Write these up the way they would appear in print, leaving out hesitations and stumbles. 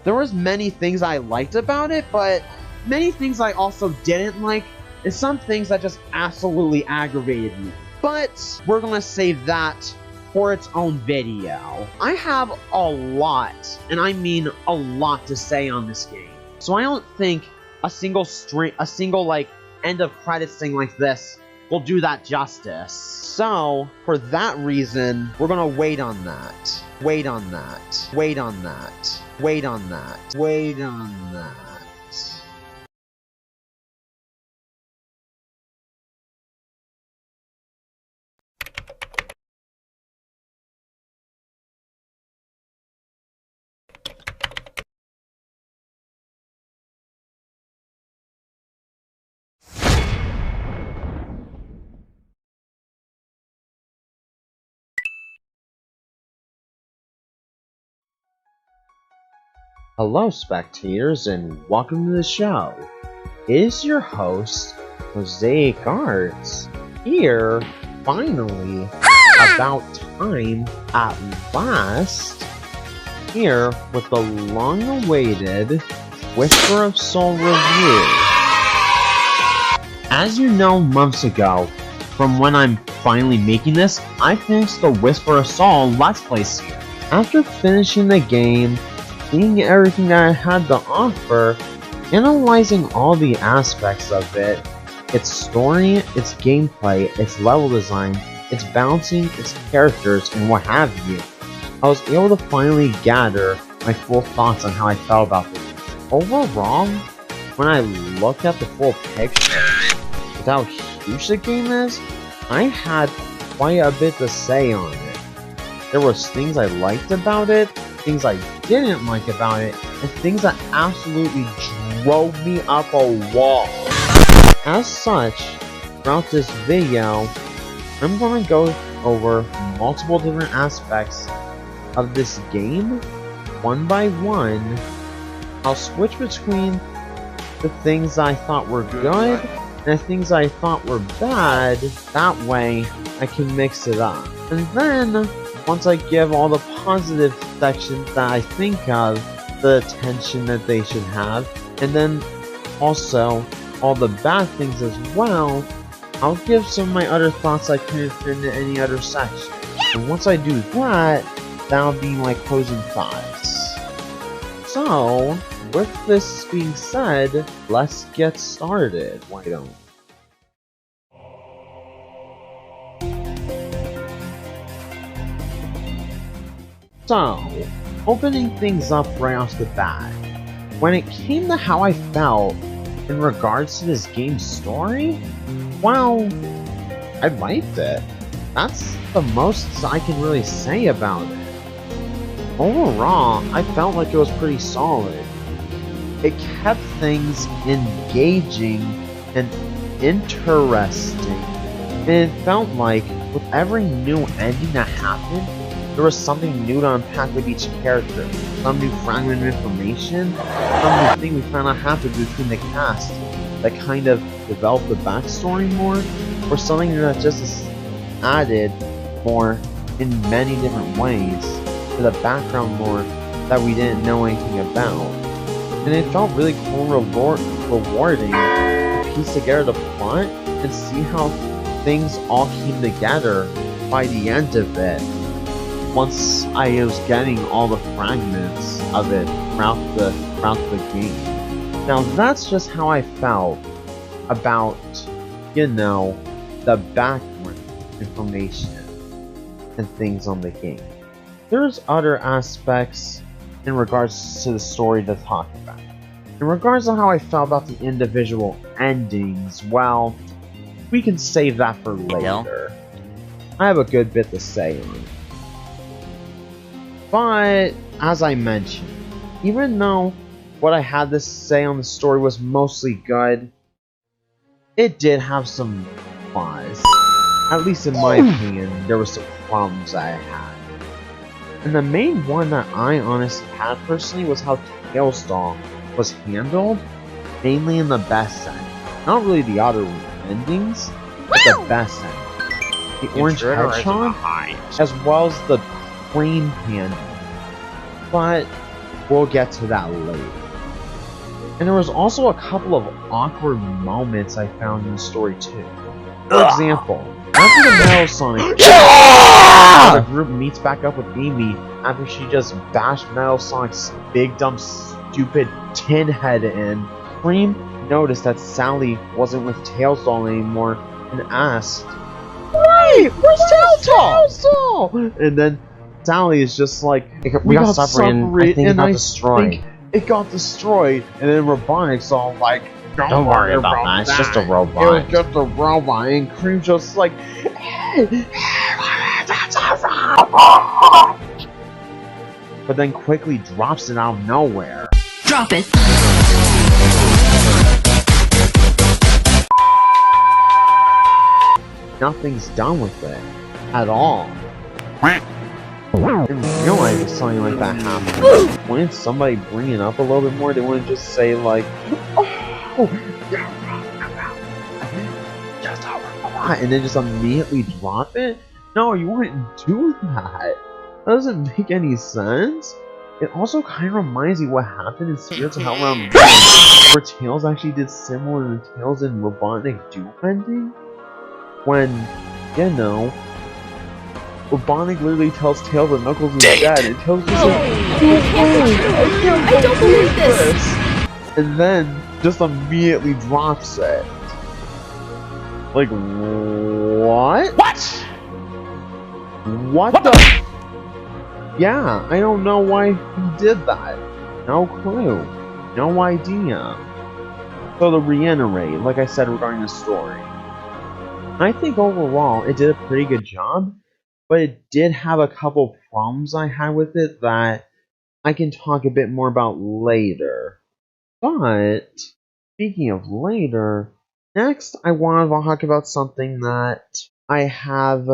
There was many things I liked about it, but many things I also didn't like, and some things that just absolutely aggravated me. But we're gonna save that for its own video. I have a lot, and I mean a lot to say on this game. So I don't think a single like end of credits thing like this will do that justice. So for that reason, we're gonna wait on that. Wait on that. Wait on that. Wait on that. Wait on that. Hello, spectators, and welcome to the show. It is your host, MosaicArts, here, finally, about time, at last, here with the long-awaited Whisper of Soul review. As you know, months ago, from when I'm finally making this, I finished the Whisper of Soul Let's Play series. After finishing the game, seeing everything that it had to offer, analyzing all the aspects of it, its story, its gameplay, its level design, its balancing, its characters, and what have you, I was able to finally gather my full thoughts on how I felt about the game. Overall, when I looked at the full picture, with how huge the game is, I had quite a bit to say on it. There was things I liked about it, things I didn't like about it, and things that absolutely drove me up a wall. As such, throughout this video, I'm going to go over multiple different aspects of this game, one by one. I'll switch between the things I thought were good and the things I thought were bad, that way I can mix it up. And then, once I give all the positive sections that I think of, the attention that they should have, and then also all the bad things as well, I'll give some of my other thoughts I couldn't fit into any other section. And once I do that, that'll be my closing thoughts. So, with this being said, let's get started. Why don't we? So, opening things up right off the bat, when it came to how I felt in regards to this game's story, well, I liked it. That's the most I can really say about it. Overall, I felt like it was pretty solid. It kept things engaging and interesting, and it felt like with every new ending that happened, there was something new to unpack with each character, some new fragment of information, some new thing we found out happened between the cast that kind of developed the backstory more, or something that just added more in many different ways to the background lore that we didn't know anything about. And it felt really cool and rewarding to piece together the plot and see how things all came together by the end of it. Once I was getting all the fragments of it throughout the game. Now that's just how I felt about, you know, the background information and things on the game. There's other aspects in regards to the story to talk about. In regards to how I felt about the individual endings, well, we can save that for later. I have a good bit to say on it. But, as I mentioned, even though what I had to say on the story was mostly good, it did have some flaws. At least in my opinion, there were some problems that I had. And the main one that I honestly had personally was how Tails Doll was handled, mainly in the best end. Not really the other endings, but the best end. The Orange Hedgehog, as well as the Cream Panda. But we'll get to that later. And there was also a couple of awkward moments I found in the story too. For example, after the Metal Sonic, the group meets back up with Amy after she just bashed Metal Sonic's big dumb stupid tin head in. Cream noticed that Sally wasn't with Tails Doll anymore and asked, "Wait, where's Tails Doll?" And then Sally is just like, we got separated, I think it got destroyed. It got destroyed, and then Robotnik's all like, Don't worry about that, it's just a robot. It was just a robot, and Cream's just like, hey, that's a robot! But then quickly drops it out of nowhere. Drop it! Nothing's done with it. At all. I didn't realize if something like that happened. Wouldn't somebody bring it up a little bit more? They wouldn't just say like, "Oh, just a robot," and then just immediately drop it? No, you wouldn't do that. That doesn't make any sense. It also kind of reminds me what happened in Spirits of Hell Round 1, where Tails actually did similar to Tails in Robotnik Duel ending. When, you know, Robotnik literally tells Tails that Knuckles is dead, and Tails just like, I don't believe this! And then just immediately drops it. Like, what? What the? Yeah, I don't know why he did that. No clue. No idea. So to reiterate, like I said regarding the story, I think overall it did a pretty good job, but it did have a couple problems I had with it that I can talk a bit more about later. But, speaking of later, next I want to talk about something that I have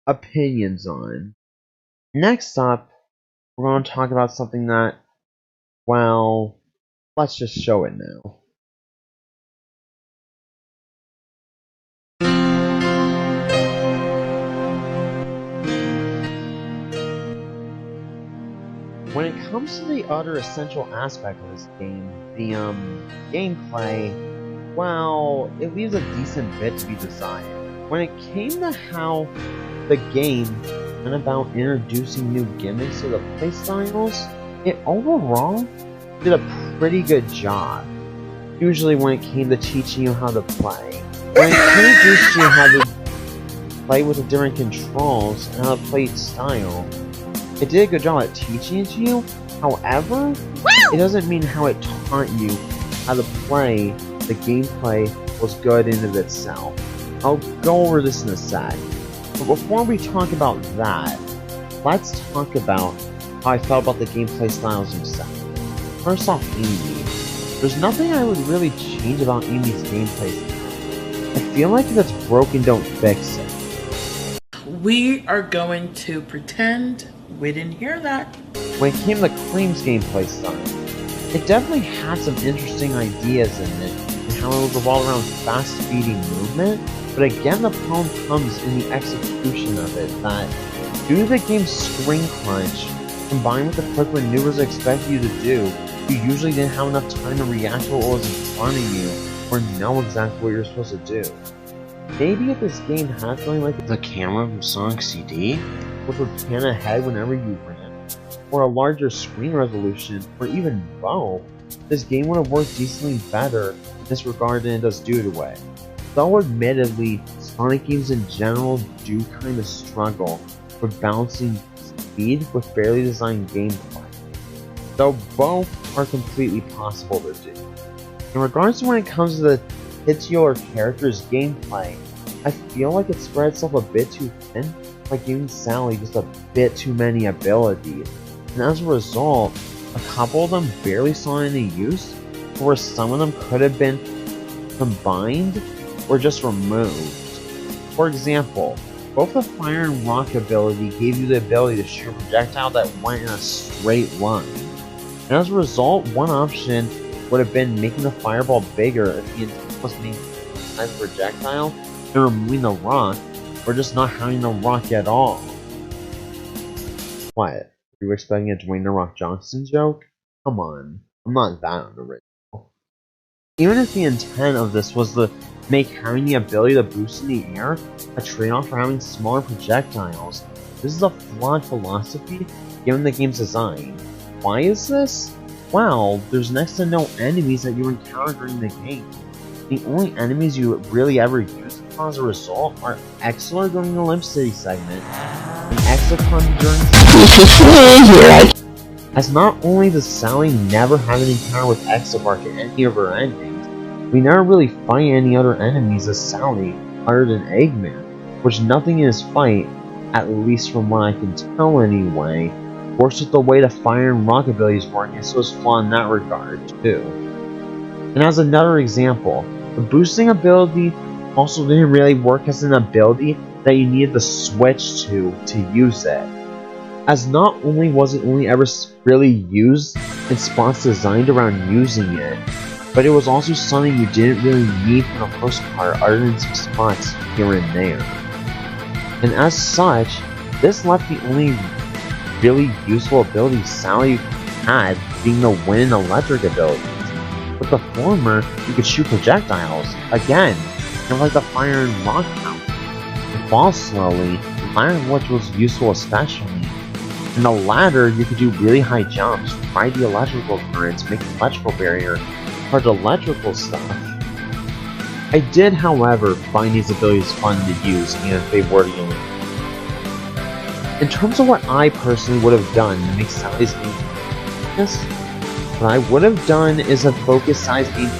opinions on. Next up, we're going to talk about something that, well, let's just show it now. When it comes to the other essential aspect of this game, the gameplay, well, it leaves a decent bit to be desired. When it came to how the game went about introducing new gimmicks to the playstyles, it overall did a pretty good job. Usually when it came to teaching you how to play. When it introduced you how to play with the different controls and how to play each style, it did a good job at teaching it to you. However, it doesn't mean how it taught you how to play. The gameplay was good in of itself. I'll go over this in a sec. But before we talk about that, let's talk about how I felt about the gameplay styles themselves. First off, Amy. There's nothing I would really change about Amy's gameplay style. I feel like if it's broken, don't fix it. We are going to pretend we didn't hear that. When it came to Cream's gameplay style, it definitely had some interesting ideas in it, and how it was revolved around fast-speeding movement, but again the problem comes in the execution of it, that due to the game's screen crunch, combined with the quick maneuvers it expected you to do, you usually didn't have enough time to react to what was in front of you, or know exactly what you're supposed to do. Maybe if this game had something like The camera from Sonic CD? which would pan ahead whenever you ran, or a larger screen resolution, or even both, this game would have worked decently better in this regard than it does due to it. Though admittedly, Sonic games in general do kind of struggle with balancing speed with fairly designed gameplay, though both are completely possible to do. In regards to when it comes to the titular character's gameplay, I feel like it spread itself a bit too thin, by giving Sally just a bit too many abilities, and as a result, a couple of them barely saw any use, where some of them could have been combined or just removed. For example, both the Fire and Rock ability gave you the ability to shoot a projectile that went in a straight line, and as a result, one option would have been making the fireball bigger if the intent was making the projectile and removing the rock, or just not having the rock at all. What? Were you expecting a Dwayne The Rock Johnson joke? Come on, I'm not that unoriginal. Even if the intent of this was to make having the ability to boost in the air a trade-off for having smaller projectiles, this is a flawed philosophy given the game's design. Why is this? Well, there's next to no enemies that you encounter during the game. The only enemies you really ever use as a result are Exler during the Limp City segment, and Exicon during As not only does Sally never have an encounter with Exabark in any of her endings, we never really fight any other enemies as Sally, other than Eggman, which nothing in his fight, at least from what I can tell anyway, works with the way the fire and rock abilities work, and so is flawed in that regard too. And as another example, the boosting ability also didn't really work as an ability that you needed to switch to use it, as not only was it only ever really used in spots designed around using it, but it was also something you didn't really need for the most part other than some spots here and there. And as such, this left the only really useful ability Sally had being the wind and electric abilities. With the former, you could shoot projectiles, again, kind of like the fire and rock count, and fall slowly, the latter of which was useful especially. In the latter, you could do really high jumps, ride the electrical currents, make an electrical barrier, hard electrical stuff. I did, however, find these abilities fun to use, and if they were the only. In terms of what I personally would have done to make Sally's game what I would have done is have focused Sally's game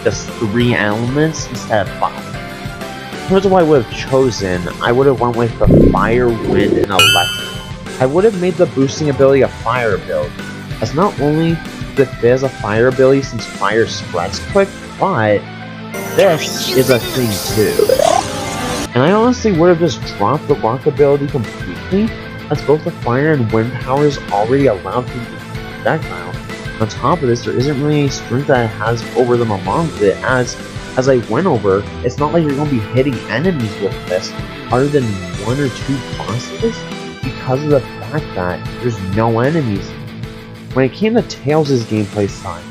just 3 elements instead of 5. In terms of what I would have chosen, I would have went with the fire, wind, and electric. I would have made the boosting ability a fire ability, as not only does it as a fire ability since fire spreads quick, but this is a thing too. And I honestly would have just dropped the rock ability completely, as both the fire and wind powers already allowed to use projectile. On top of this, there isn't really any strength that it has over them along with it, as I went over, it's not like you're going to be hitting enemies with this, other than 1 or 2 bosses, because of the fact that there's no enemies. When it came to Tails' gameplay style,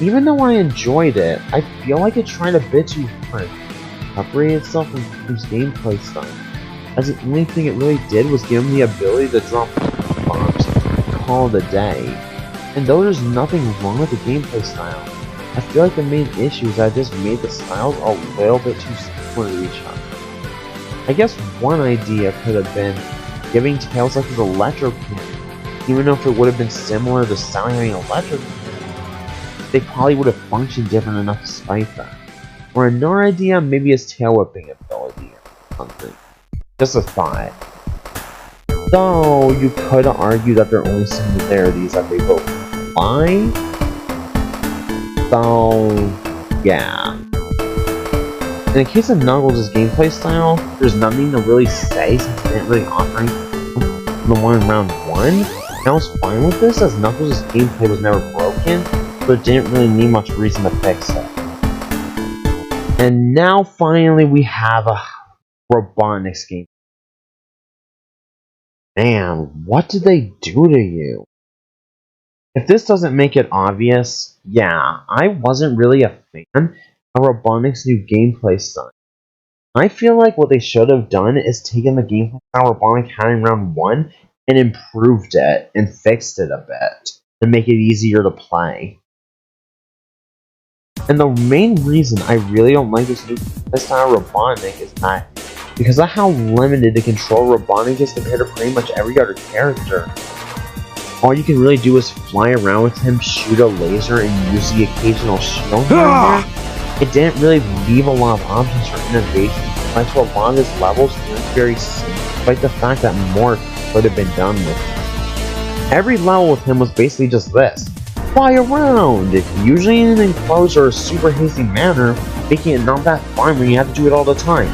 even though I enjoyed it, I feel like it tried a bit too hard to separate itself from his gameplay style, as the only thing it really did was give him the ability to drop bombs and call it a day. And though there's nothing wrong with the gameplay style, I feel like the main issue is that I just made the styles a little bit too similar to each other. I guess one idea could have been giving Tails like his electro cannon, even though if it would have been similar to Sally having electro cannon, they probably would have functioned different enough despite that. Or another idea, maybe his tail whipping ability or something. Just a thought. Though you could argue that there are only similarities that they both apply. So yeah. In the case of Knuckles' gameplay style, there's nothing to really say since they didn't really offer the one in round 1. And I was fine with this as Knuckles' gameplay was never broken, so it didn't really need much reason to fix it. And now finally we have a Robotnik's game. Man, what did they do to you? If this doesn't make it obvious, yeah, I wasn't really a fan of Robotnik's new gameplay style. I feel like what they should have done is taken the gameplay style Robotnik had in round 1 and improved it and fixed it a bit to make it easier to play. And the main reason I really don't like this new gameplay style Robotnik is that because of how limited the control Robotnik is compared to pretty much every other character. All you can really do is fly around with him, shoot a laser, and use the occasional shield here and there. It didn't really leave a lot of options for innovation, but to a lot of his levels feels very simple, despite the fact that more could have been done with him. Every level with him was basically just this: fly around! Usually in an enclosed or a super hasty manner, making it not that fun when you have to do it all the time.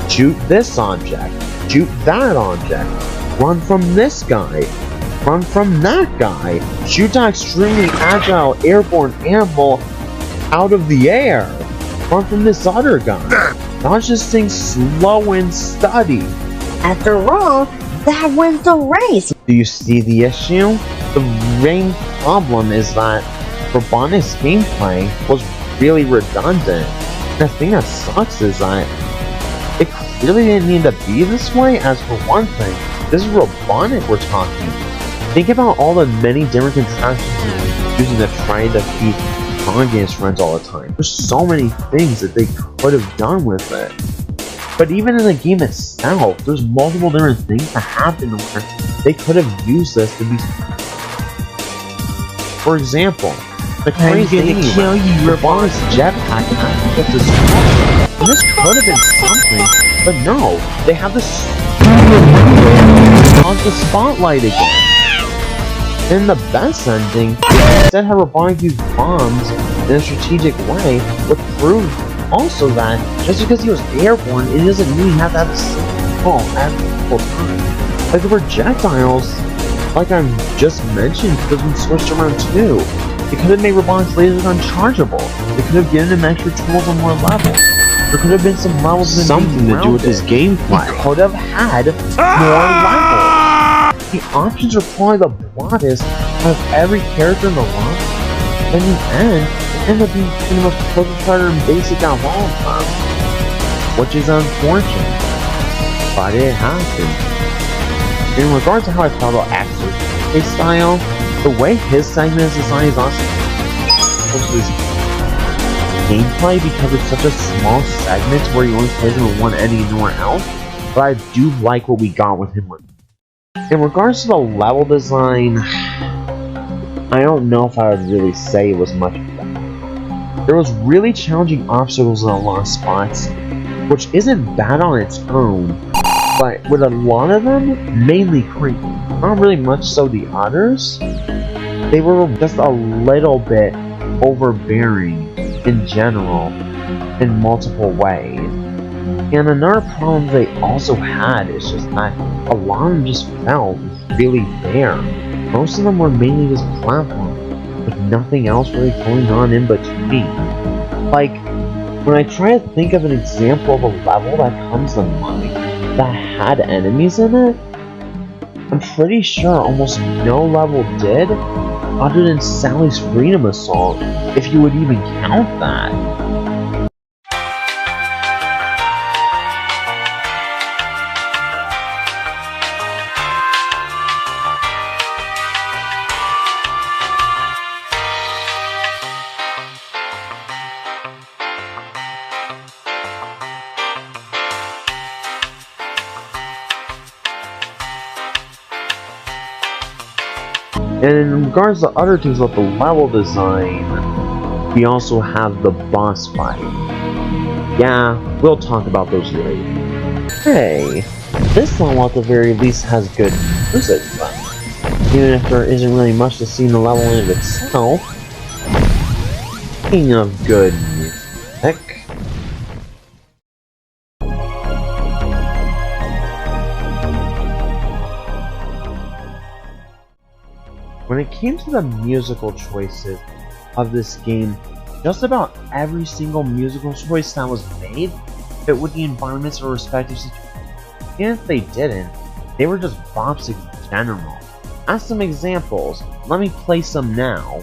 Shoot this object, shoot that object, run from this guy, run from that guy, shoot that extremely agile airborne animal out of the air, run from this other guy. Dodge this thing slow and steady. After all, that wins the race. Do you see the issue? The main problem is that Robotnik's gameplay was really redundant. The thing that sucks is that it clearly didn't need to be this way, as for one thing, this is Robotnik we're talking. Think about all the many different contraptions they're using to try to keep on games friends all the time. There's so many things that they could have done with it. But even in the game itself, there's multiple different things that happen where they could have used this to be. For example, the crazy thing is Robotnik's jetpack actually gets destroyed. And this could have been something, but no, they have this on the spotlight again. And the best ending, instead have Robotnik use bombs in a strategic way, would prove also that just because he was airborne, it doesn't mean you have to have the same ball at the time. Like the projectiles, like I just mentioned, could have been switched around too. They could have made Robotnik's laser gun chargeable. They could have given him extra tools on more levels. There could have been some levels something to do with his gameplay. He could have had more levels. The options are probably the broadest out of every character in the lot. But in the end, it ended up being the most cookie-cutter and basic out of all of them. Which is unfortunate. But it happened. In regards to how I felt about X's style, the way his segment is designed is awesome. His gameplay, because it's such a small segment where he only plays him with one enemy and nowhere else, but I do like what we got with him. In regards to the level design, I don't know if I would really say it was much better. There was really challenging obstacles in a lot of spots, which isn't bad on its own, but with a lot of them, mainly creepy. Not really much so the others. They were just a little bit overbearing in general, in multiple ways. And another problem they also had is just that a lot of them just felt really bare. Most of them were mainly just platforms, with nothing else really going on in between. Like, when I try to think of an example of a level that comes to mind that had enemies in it, I'm pretty sure almost no level did, other than Sally's Freedom Assault, if you would even count that. And in regards to other things about the level design, we also have the boss fight. Yeah, we'll talk about those later. Hey, this level at the very least has good music, but even if there isn't really much to see in the level in of itself. Speaking of good music, when it came to the musical choices of this game, just about every single musical choice that was made fit with the environments or respective situations. And if they didn't, they were just bops in general. As some examples, let me play some now.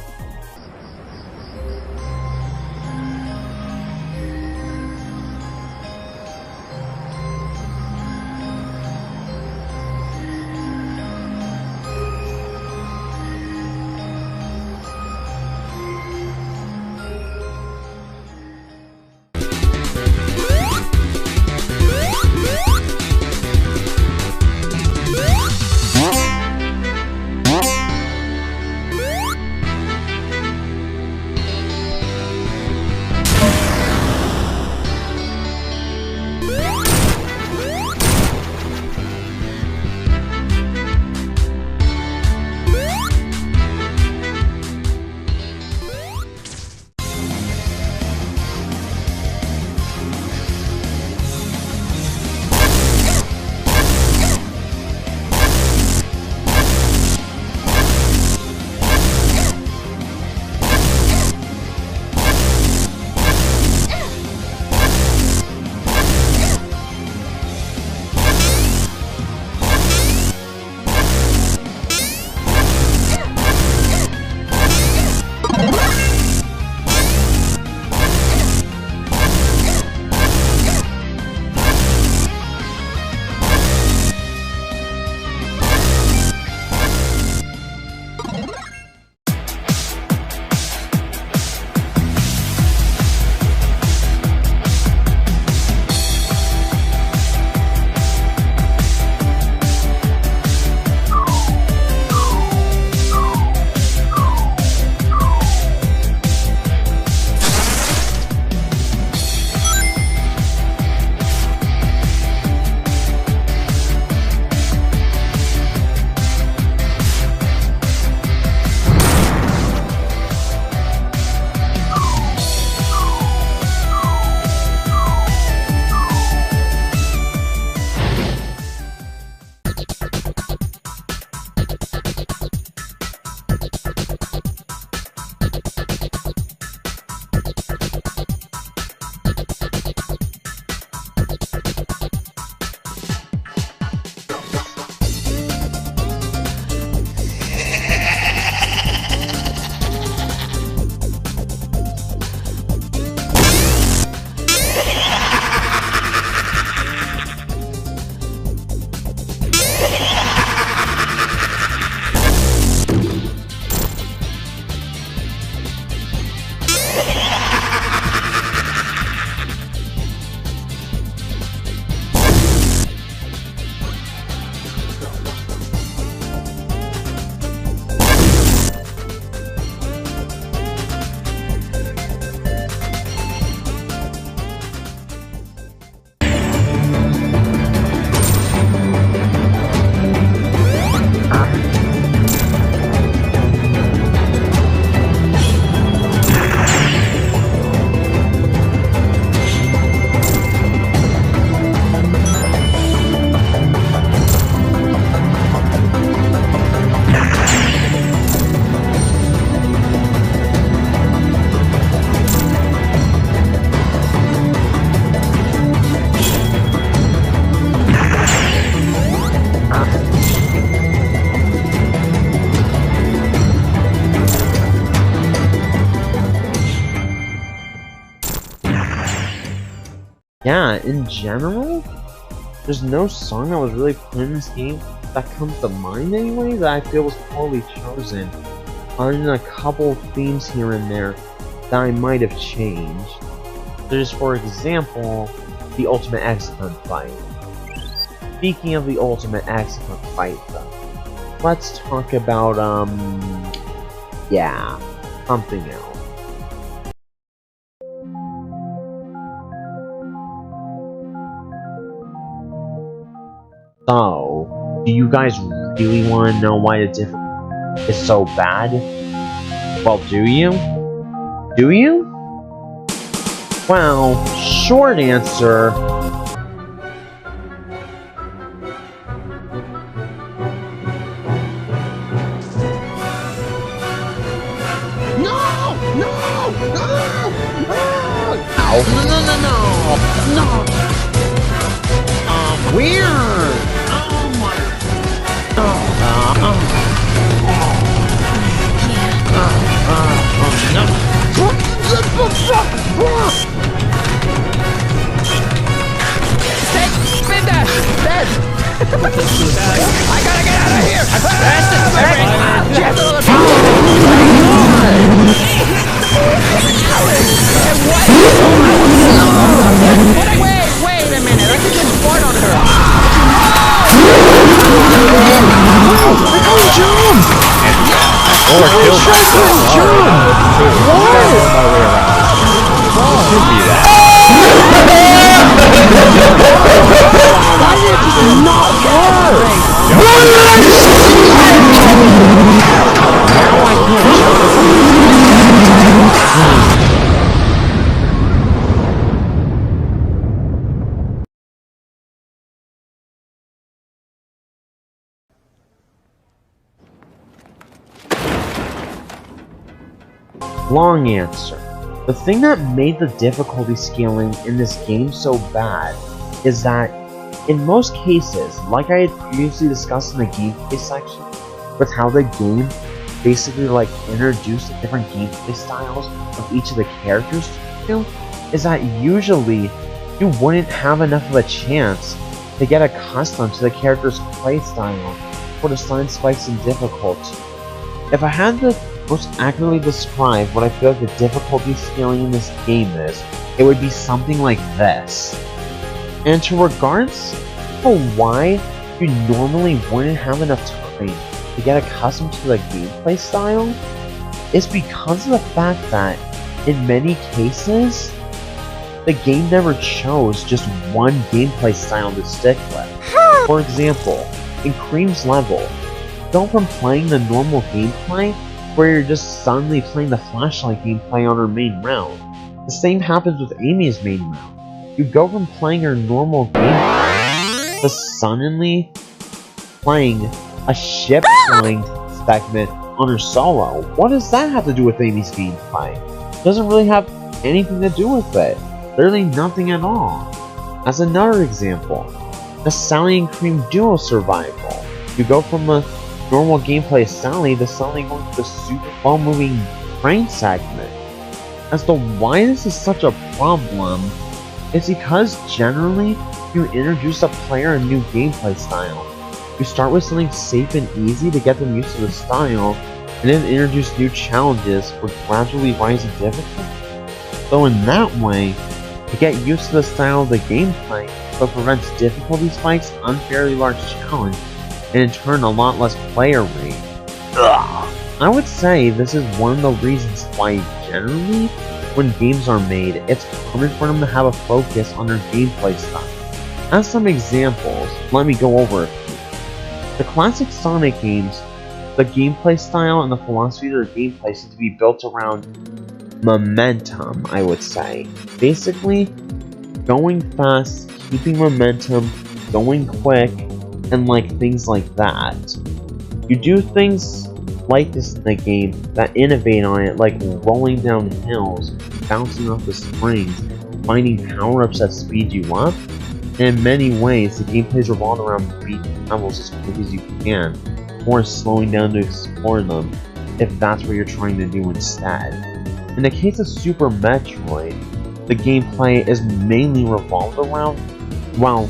yeah, in general, there's no song that was really played in this game that comes to mind anyway that I feel was poorly chosen, other than a couple themes here and there that I might have changed. There's, for example, the Ultimate X-Gun fight. Speaking of the Ultimate X-Gun fight, though, let's talk about, yeah, something else. So, do you guys really want to know why the difficulty is so bad? Well, do you? Do you? Well, short answer... No! Weird! Oh my... Spin dash! Dead! I gotta get out of here! Wait a minute, I can just fart on her. Long answer. The thing that made the difficulty scaling in this game so bad is that in most cases, like I had previously discussed in the gameplay section, with how the game basically introduced the different gameplay styles of each of the characters to, is that usually you wouldn't have enough of a chance to get accustomed to the character's playstyle for the sudden spikes in difficulty. If I had to most accurately describe what I feel like the difficulty scaling in this game is, it would be something like this. And to regards to why you normally wouldn't have enough time to get accustomed to the gameplay style, is because of the fact that, in many cases, the game never chose just one gameplay style to stick with. For example, in Cream's level, go from playing the normal gameplay where you're just suddenly playing the flashlight gameplay on her main round. The same happens with Amy's main round. You go from playing her normal gameplay to suddenly playing a ship flying segment on her solo. What does that have to do with Amy's gameplay? It doesn't really have anything to do with it. Literally nothing at all. As another example, the Sally and Cream duo survival. You go from a normal gameplay Sally to suddenly going to the super slow moving train segment. As to why this is such a problem, it's because generally you introduce a player a new gameplay style. You start with something safe and easy to get them used to the style, and then introduce new challenges with gradually rising difficulty. So in that way, to get used to the style of the gameplay, so it prevents difficulty spikes, unfairly large challenge, and in turn a lot less player rate. I would say this is one of the reasons why generally, when games are made, it's common for them to have a focus on their gameplay style. As some examples, let me go over a few. The classic Sonic games, the gameplay style and the philosophy of their gameplay seem to be built around momentum, I would say. Basically, going fast, keeping momentum, going quick, and things like that. You do things like this in the game that innovate on it, like rolling down hills, bouncing off the springs, finding power-ups that speed you up, and in many ways the gameplay is revolved around beating levels as quick as you can, or slowing down to explore them, if that's what you're trying to do instead. In the case of Super Metroid, the gameplay is mainly revolved around, well,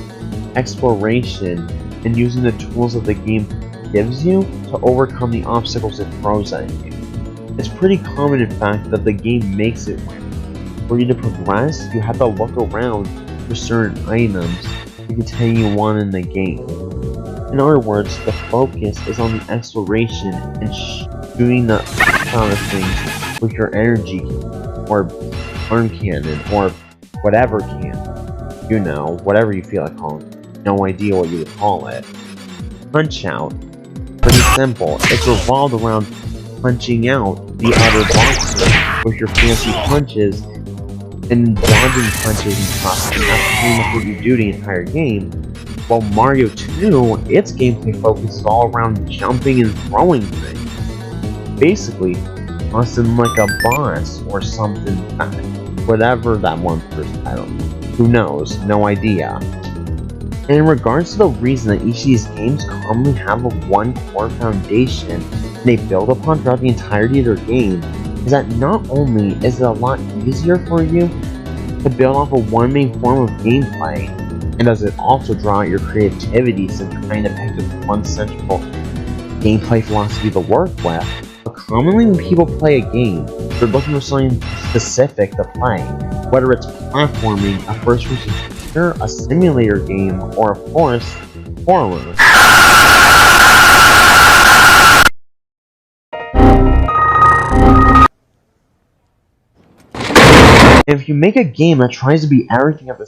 exploration and using the tools that the game gives you to overcome the obstacles it throws at you. It's pretty common, in fact, that the game makes it where for you to progress, you have to look around for certain items to continue on in the game. In other words, the focus is on the exploration and shooting the kind of things with your energy or arm cannon or whatever cannon. You know, whatever you feel like calling it. No idea what you would call it. Punch Out. Pretty simple. It's revolved around punching out the other boxes with your fancy punches and dodging punches and stuff, and that's pretty much what you do the entire game. While Mario 2, its gameplay focuses all around jumping and throwing things. Basically, busting like a boss or something, whatever that one person, I don't know. Who knows? No idea. And in regards to the reason that each of these games commonly have a one core foundation they build upon throughout the entirety of their game, is that not only is it a lot easier for you to build off of one main form of gameplay, and does it also draw out your creativity since you're trying to pick up one central gameplay philosophy to work with, but commonly when people play a game, they're looking for something specific to play, whether it's platforming, a first-person shooter, a simulator game, or of course, horror. If you make a game that tries to be everything at the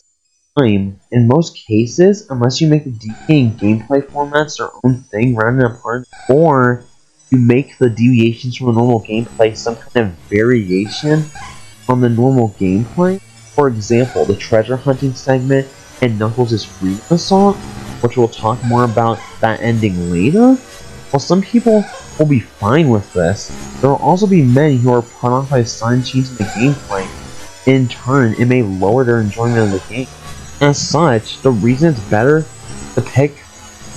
same time, in most cases, unless you make the deviating gameplay formats their own thing rounded apart, or you make the deviations from the normal gameplay some kind of variation on the normal gameplay. For example, the treasure hunting segment and Knuckles' Freedom Assault, which we'll talk more about that ending later. While some people will be fine with this, there will also be many who are put off by sudden changes in the gameplay. In turn, it may lower their enjoyment of the game. As such, the reason it's better to pick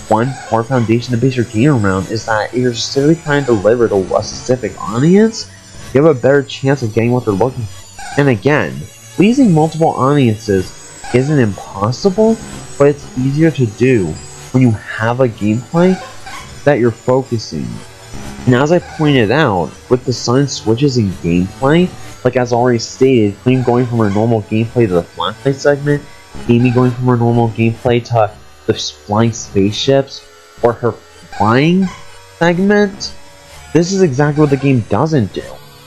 one core foundation to base your game around is that if you're specifically trying to deliver to a specific audience, you have a better chance of getting what they're looking for. And again, pleasing multiple audiences isn't impossible, but it's easier to do when you have a gameplay that you're focusing. And as I pointed out, with the sudden switches in gameplay, like as already stated, Cream going from her normal gameplay to the flashlight segment, Amy going from her normal gameplay to the flying spaceships, or her flying segment, this is exactly what the game doesn't do.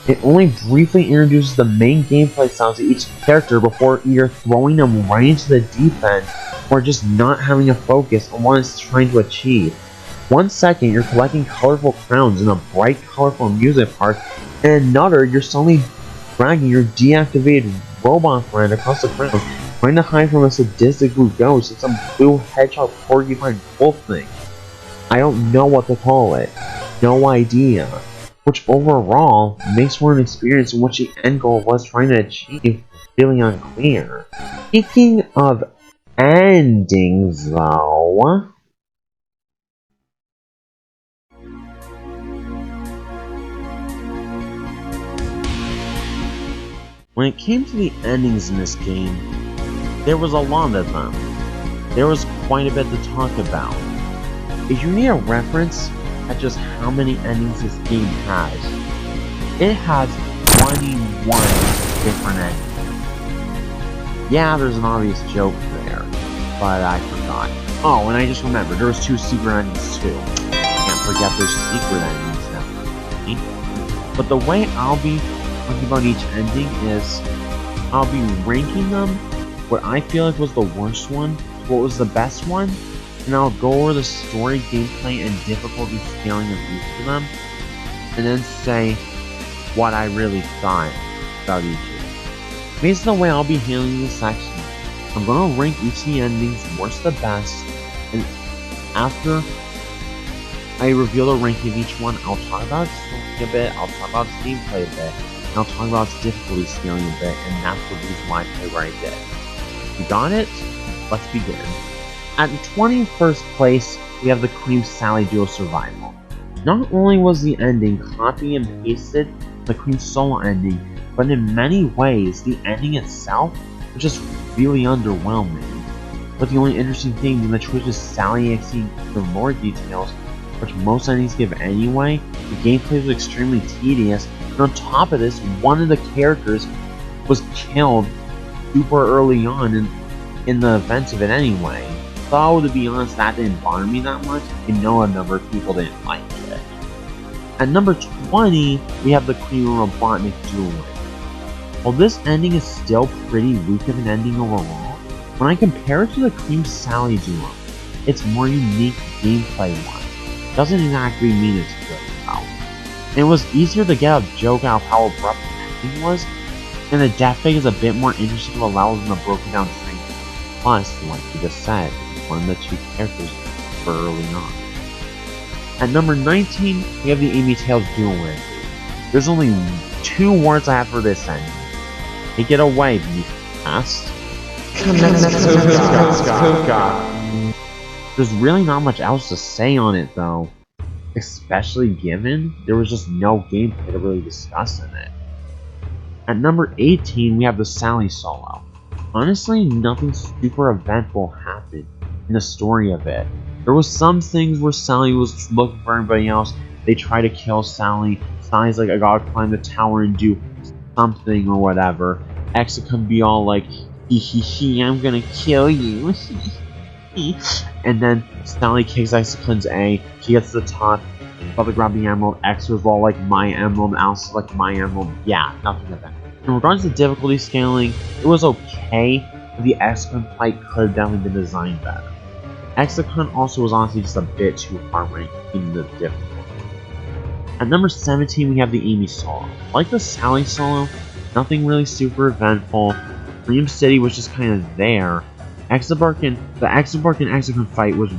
It only briefly introduces the main gameplay styles to each character before either throwing them right into the deep end, or just not having a focus on what it's trying to achieve. 1 second you're collecting colorful crowns in a bright, colorful amusement park, and another you're suddenly dragging your deactivated robot friend across the ground, trying to hide from a sadistic blue ghost and some blue hedgehog porcupine wolf thing. I don't know what to call it. No idea. Which overall makes for an experience in which the end goal was trying to achieve feeling unclear. Speaking of endings though, when it came to the endings in this game, there was a lot of them. There was quite a bit to talk about. If you need a reference at just how many endings this game has, it has 21 different endings. Yeah, there's an obvious joke there, but I forgot. Oh, and I just remembered, there was 2 secret endings too. Can't forget there's secret endings now. But the way I'll be talking about each ending is, I'll be ranking them, what I feel like was the worst one, what was the best one, and I'll go over the story, gameplay, and difficulty scaling of each of them, and then say what I really thought about each of them. Based on the way I'll be handling this section, I'm going to rank each of the endings worst to best, and after I reveal the ranking of each one, I'll talk about its story a bit, I'll talk about its gameplay a bit, and I'll talk about its difficulty scaling a bit, and that's the reason why I play where I did. You got it? Let's begin. At 21st place, we have the Cream Sally Duo Survival. Not only was the ending copy and pasted the Cream solo ending, but in many ways, the ending itself was just really underwhelming. But the only interesting thing when the choice of Sally.EXE for lore details, which most endings give anyway, the gameplay was extremely tedious, and on top of this, one of the characters was killed super early on in the events of it anyway. So to be honest, that didn't bother me that much. I know a number of people didn't like it. At number 20, we have the Cream and Robotnik duel. While this ending is still pretty weak of an ending overall, when I compare it to the Cream Sally duel, it's more unique gameplay-wise. Doesn't exactly mean it's good though. It was easier to get a joke out of how abrupt the ending was, and the death fake is a bit more interesting to allow than the broken down train. Plus, like we just said, one of the two characters for early on. At number 19, we have the Amy Tails duel win. There's only 2 words I have for this ending. Take it away, be fast. There's really not much else to say on it though, especially given there was just no gameplay to really discuss in it. At number 18, we have the Sally solo. Honestly, nothing super eventful happened in the story of it. There was some things where Sally was looking for everybody else, they try to kill Sally, Sally's like, I gotta climb the tower and do something or whatever. Exe can be all like, hee, I'm gonna kill you. And then Sally kicks Execon's A, she gets to the top, about to grab the emerald, Exe was all like, my emerald, Alice like, my emerald, yeah, nothing of that. In regards to difficulty scaling, it was okay, but the Execon fight could have definitely been designed better. Execon also was honestly just a bit too hard when it came to the difficulty. At number 17, we have the Amy solo. Like the Sally solo, nothing really super eventful. Dream City was just kind of there. The Exabark and Execon fight was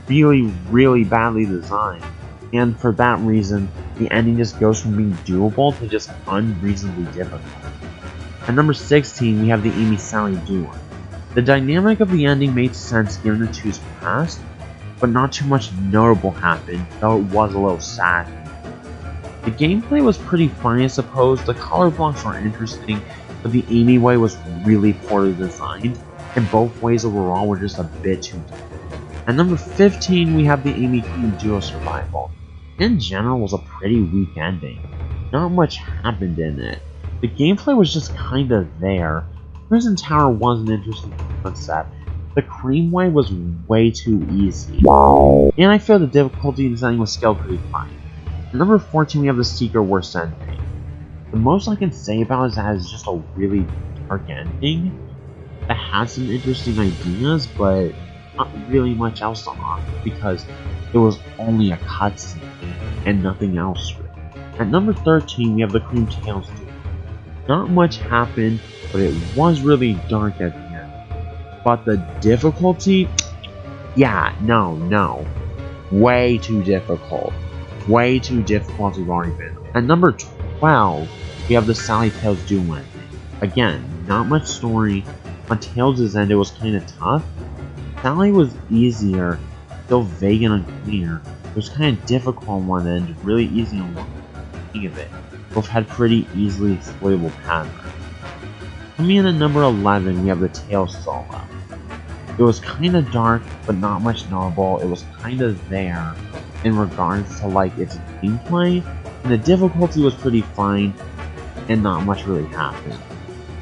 really badly designed, and for that reason, the ending just goes from being doable to just unreasonably difficult. At number 16, we have the Amy Sally duel. The dynamic of the ending made sense given the two's past, but not too much notable happened, though it was a little sad. The gameplay was pretty funny I suppose, the color blocks were interesting, but the Amy way was really poorly designed, and both ways overall were just a bit too difficult. At number 15, we have the Amy Queen duo survival. In general, it was a pretty weak ending. Not much happened in it. The gameplay was just kinda there. Prison Tower was an interesting concept. The Cream way was way too easy. And I feel the difficulty in designing was scaled pretty fine. At number 14, we have the Secret Worst ending. The most I can say about it is that it's just a really dark ending that had some interesting ideas, but not really much else to offer because it was only a cutscene and nothing else really. At number 13, we have the Cream Tails duel. Not much happened, but it was really dark at the end. But the difficulty? Yeah, no. Way too difficult. Way too difficult as it's already been. At number 12, we have the Sally Tails duel ending. Again, not much story. On Tails' end, it was kinda tough. Sally was easier, still vague and unclear. It was kinda difficult on one end, really easy on one end of it. Both had pretty easily exploitable patterns. Coming in at number 11, we have the Tails solo. It was kinda dark, but not much notable. It was kinda there in regards to like its gameplay, and the difficulty was pretty fine, and not much really happened.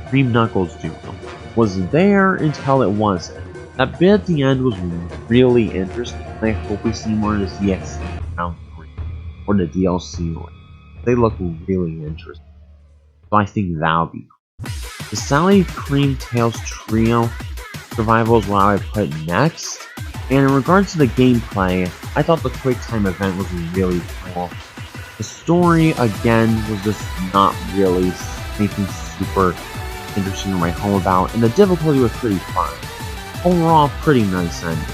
Cream Knuckles duel was there until it wasn't. That bit at the end was really interesting, and I hope we see more of this EXE round 3, or the DLC one. They look really interesting, so I think that'll be cool. The Sally Cream Tails trio survival is what I would put next, and in regards to the gameplay, I thought the quick time event was really cool. The story, again, was just not really anything super interesting to write home about, and the difficulty was pretty fun. Overall, pretty nice ending.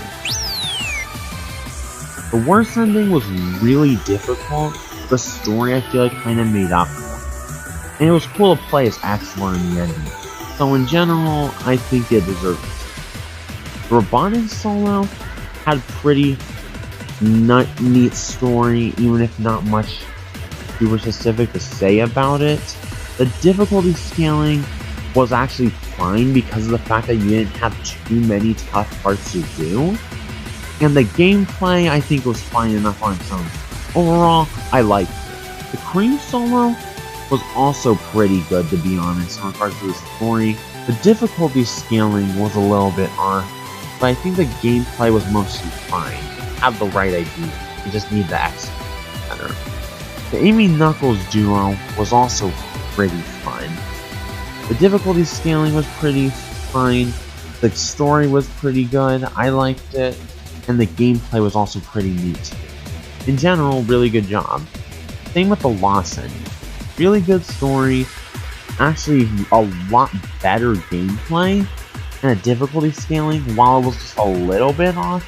The worst ending was really difficult. The story I feel like kinda made up for it. And it was cool to play as Axelor in the ending. So in general, I think it deserved it. The Robotnik solo had pretty neat story, even if not much super specific to say about it. The difficulty scaling was actually fine because of the fact that you didn't have too many tough parts to do. And the gameplay, I think, was fine enough on its own. Overall, I liked it. The Cream solo was also pretty good, to be honest, in regards to the story. The difficulty scaling was a little bit off, but I think the gameplay was mostly fine. You have the right idea, you just need to execute better. The Amy Knuckles duo was also pretty fun. The difficulty scaling was pretty fine, the story was pretty good, I liked it, and the gameplay was also pretty neat. In general, really good job. Same with the Lost ending. Really good story, actually a lot better gameplay, and a difficulty scaling, while it was just a little bit off,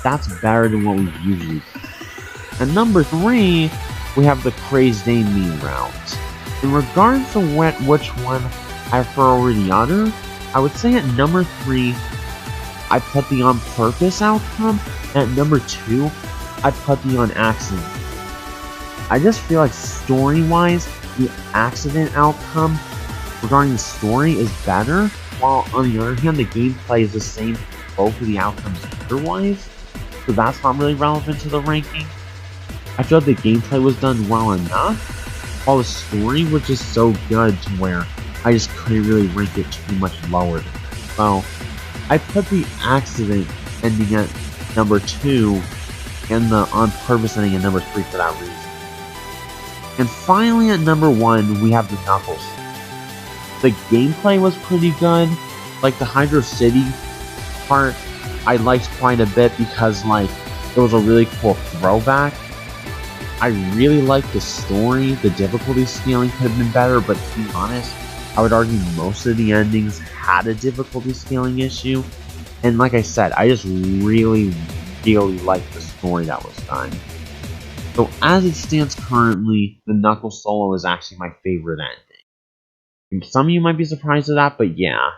that's better than what we usually do. At number 3, we have the Crazed Amy route. In regards to which one I prefer over the other, I would say at number 3, I put the on purpose outcome, and at number 2, I put the on accident. I just feel like story-wise, the accident outcome regarding the story is better, while on the other hand, the gameplay is the same for both of the outcomes otherwise, so that's not really relevant to the ranking. I feel like the gameplay was done well enough, while the story was just so good to where I just couldn't really rank it too much lower than that. So, I put the accident ending at number 2, and the on purpose ending at number 3 for that reason. And finally at number 1, we have the Knuckles. The gameplay was pretty good. Like the Hydro City part, I liked quite a bit because like it was a really cool throwback. I really liked the story. The difficulty scaling could have been better, but to be honest, I would argue most of the endings had a difficulty scaling issue. And like I said, I just really liked the story that was done. So as it stands currently, the Knuckles solo is actually my favorite ending. And some of you might be surprised at that, but yeah.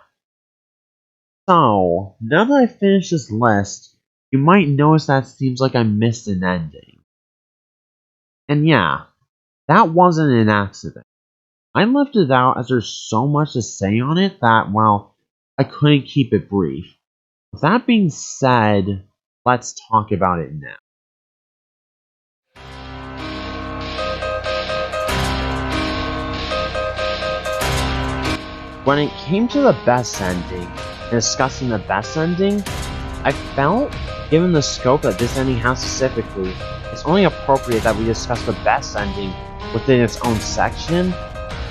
So, now that I've finished this list, you might notice that it seems like I missed an ending. And yeah, that wasn't an accident. I left it out as there's so much to say on it that, well, I couldn't keep it brief. With that being said, let's talk about it now. When it came to the best ending, and discussing the best ending, I felt, given the scope that this ending has specifically, it's only appropriate that we discuss the best ending within its own section,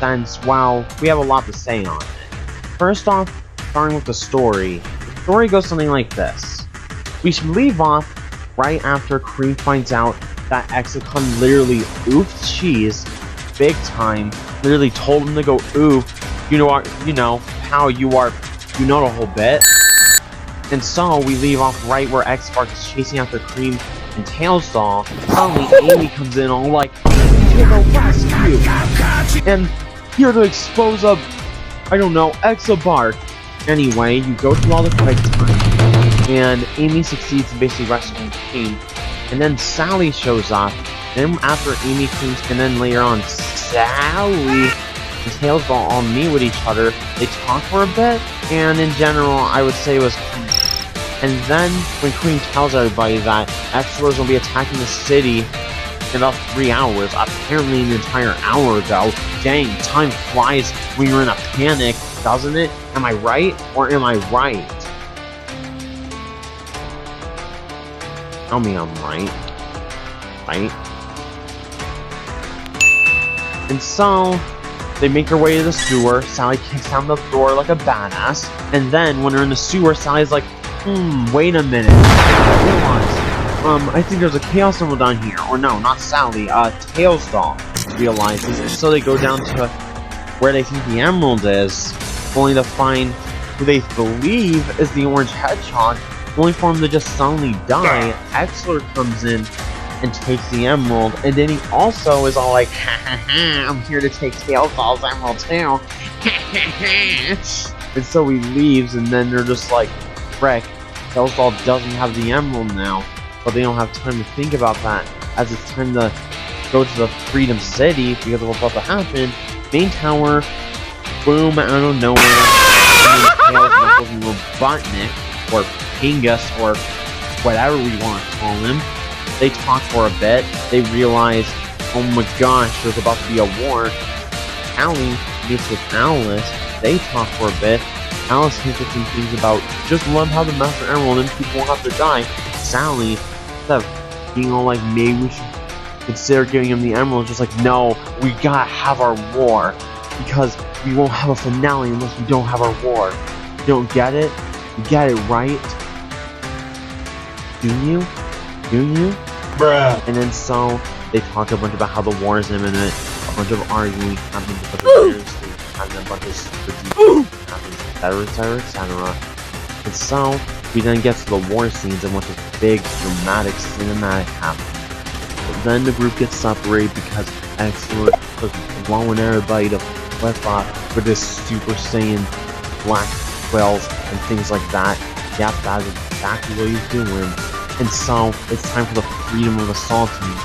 since, well, we have a lot to say on it. First off, starting with the story goes something like this. We should leave off right after Cream finds out that Exicon literally oofed Cheese, big time, literally told him to go oof, you know how you are, you know the whole bit. And so we leave off right where X-Spark is chasing after Cream and Tails Doll. Suddenly Amy comes in all like, to the rescue! And here to expose a, I don't know, Exabark. Anyway, you go through all the quick time, and Amy succeeds in basically rescuing Cream. And then Sally shows up. Then after Amy, Cream, and then later on Sally and Tails Doll all meet with each other. They talk for a bit, and in general, I would say it was. And then, when Cream tells everybody that X-Lords will be attacking the city in about 3 hours, apparently an entire hour ago. Dang, time flies when you're in a panic, doesn't it? Am I right, or am I right? Tell me I'm right. Right? And so, they make their way to the sewer. Sally kicks down the door like a badass. And then, when they're in the sewer, Sally's like, wait a minute. I think there's a Chaos Emerald down here. Or no, not Sally, Tails Doll realizes. And so they go down to where they think the emerald is, only to find who they believe is the Orange Hedgehog, only for him to just suddenly die. Exler comes in and takes the emerald, and then he also is all like, ha ha ha, I'm here to take Tails Doll's emerald too. And so he leaves, and then they're just like, frick, Tails Doll doesn't have the emerald now. But they don't have time to think about that, as it's time to go to the Freedom City because of what's about to happen. Main tower, boom, out of nowhere, and then Tails, Knuckles, and Robotnik, or Pingus, or whatever we want to call him, they talk for a bit. They realize, oh my gosh, there's about to be a war. Allie meets with Alice. They talk for a bit. Alice hints at some things about just let them have the Master Emerald and people won't have to die. Sally, instead of being all like, maybe we should consider giving him the Emerald, just like, no, we gotta have our war. Because we won't have a finale unless we don't have our war. You don't get it? You get it, right? Do you? Do you? Bruh. And then so, they talk a bunch about how the war is imminent, a bunch of arguing happens, a bunch of players, and then a bunch of stupid happens, etc, etc. And so, we then get to the war scenes and what this big, dramatic cinematic happens. But then the group gets separated because Excellent was blowing everybody to flip off with this Super Saiyan black quills and things like that. Yep, that is exactly what he's doing. And so, it's time for the freedom of assault team.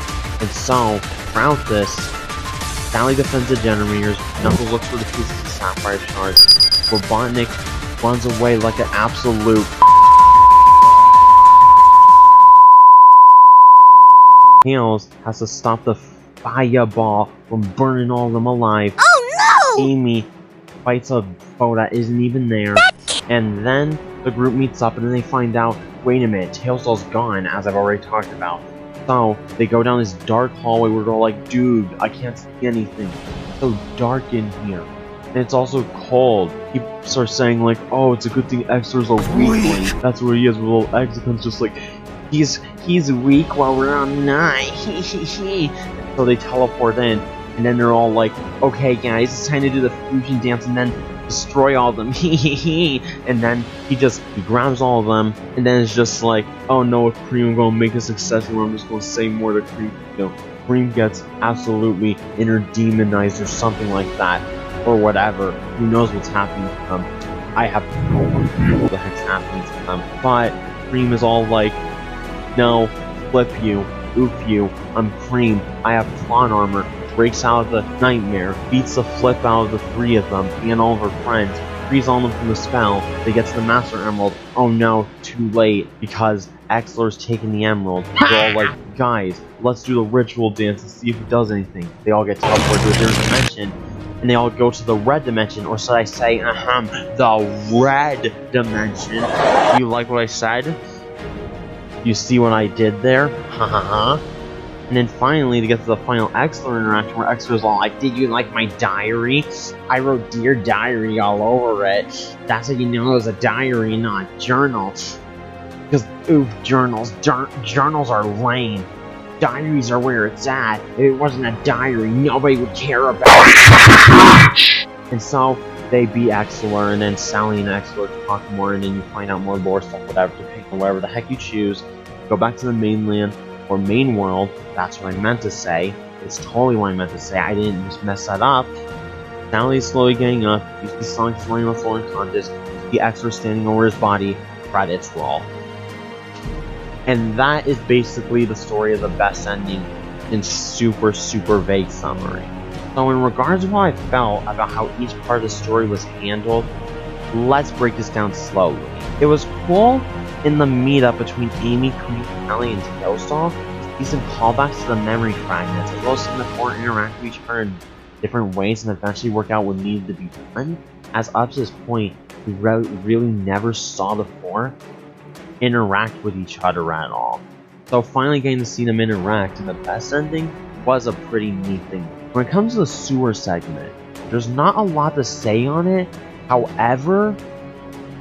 And so, throughout this, Sally defends the generators, Knuckles looks for the pieces of Sapphire shards, Robotnik runs away like an absolute Tails has to stop the fireball from burning all of them alive. Oh no! Amy fights a foe that isn't even there. And then the group meets up and then they find out, wait a minute, Tailslaw's gone, as I've already talked about. So, they go down this dark hallway where they're all like, dude, I can't see anything. It's so dark in here. And it's also cold. He starts saying like, oh, it's a good thing Exler's a weakling. That's what he is, with little Exicum's just like, he's weak while we're on night. So they teleport in, and then they're all like, okay guys, it's time to do the fusion dance and then destroy all of them. And then he grabs all of them, and then it's just like, oh no, with Cream I'm gonna make a success where I'm just gonna say more to Cream. You know, Cream gets absolutely inner demonized or something like that. Or whatever. Who knows what's happening to them. I have no idea what the heck's happening to them. But Cream is all like, no, flip you, oof you, I'm Cream, I have plot armor, breaks out of the nightmare, beats the flip out of the three of them and all of her friends, frees all of them from the spell, they get to the Master Emerald, oh no, too late, because Exler's taken the Emerald. They're all like, guys, let's do the ritual dance and see if it does anything. They all get teleported to a different dimension, and they all go to the red dimension, or should I say, the red dimension. Do you like what I said? You see what I did there? Ha ha ha. And then finally, to get to the final Exler interaction, where Exler's all like, did you like my diary? I wrote Dear Diary all over it. That's how you know it was a diary, not a journal. Because, oof, journals are lame. Diaries are where it's at. If it wasn't a diary, nobody would care about it. And so, they beat Exler, and then Sally and Exler talk more, and then you find out more lore stuff, whatever, to pick whatever the heck you choose. Go back to the mainland, or main world, that's what I meant to say. It's totally what I meant to say, I didn't just mess that up. Sally's slowly getting up, you see Sonic flying on the floor unconscious, you see Exler standing over his body, credits roll. And that is basically the story of the best ending in super, super vague summary. So in regards to what I felt about how each part of the story was handled, let's break this down slowly. It was cool in the meetup between Amy, Cream, Sally, and Tailslaw. These some callbacks to the memory fragments, as well as seeing the four interact with each other in different ways and eventually work out what needed to be done. As up to this point, we really never saw the four interact with each other at all. So finally getting to see them interact in the best ending was a pretty neat thing. When it comes to the sewer segment, there's not a lot to say on it. However,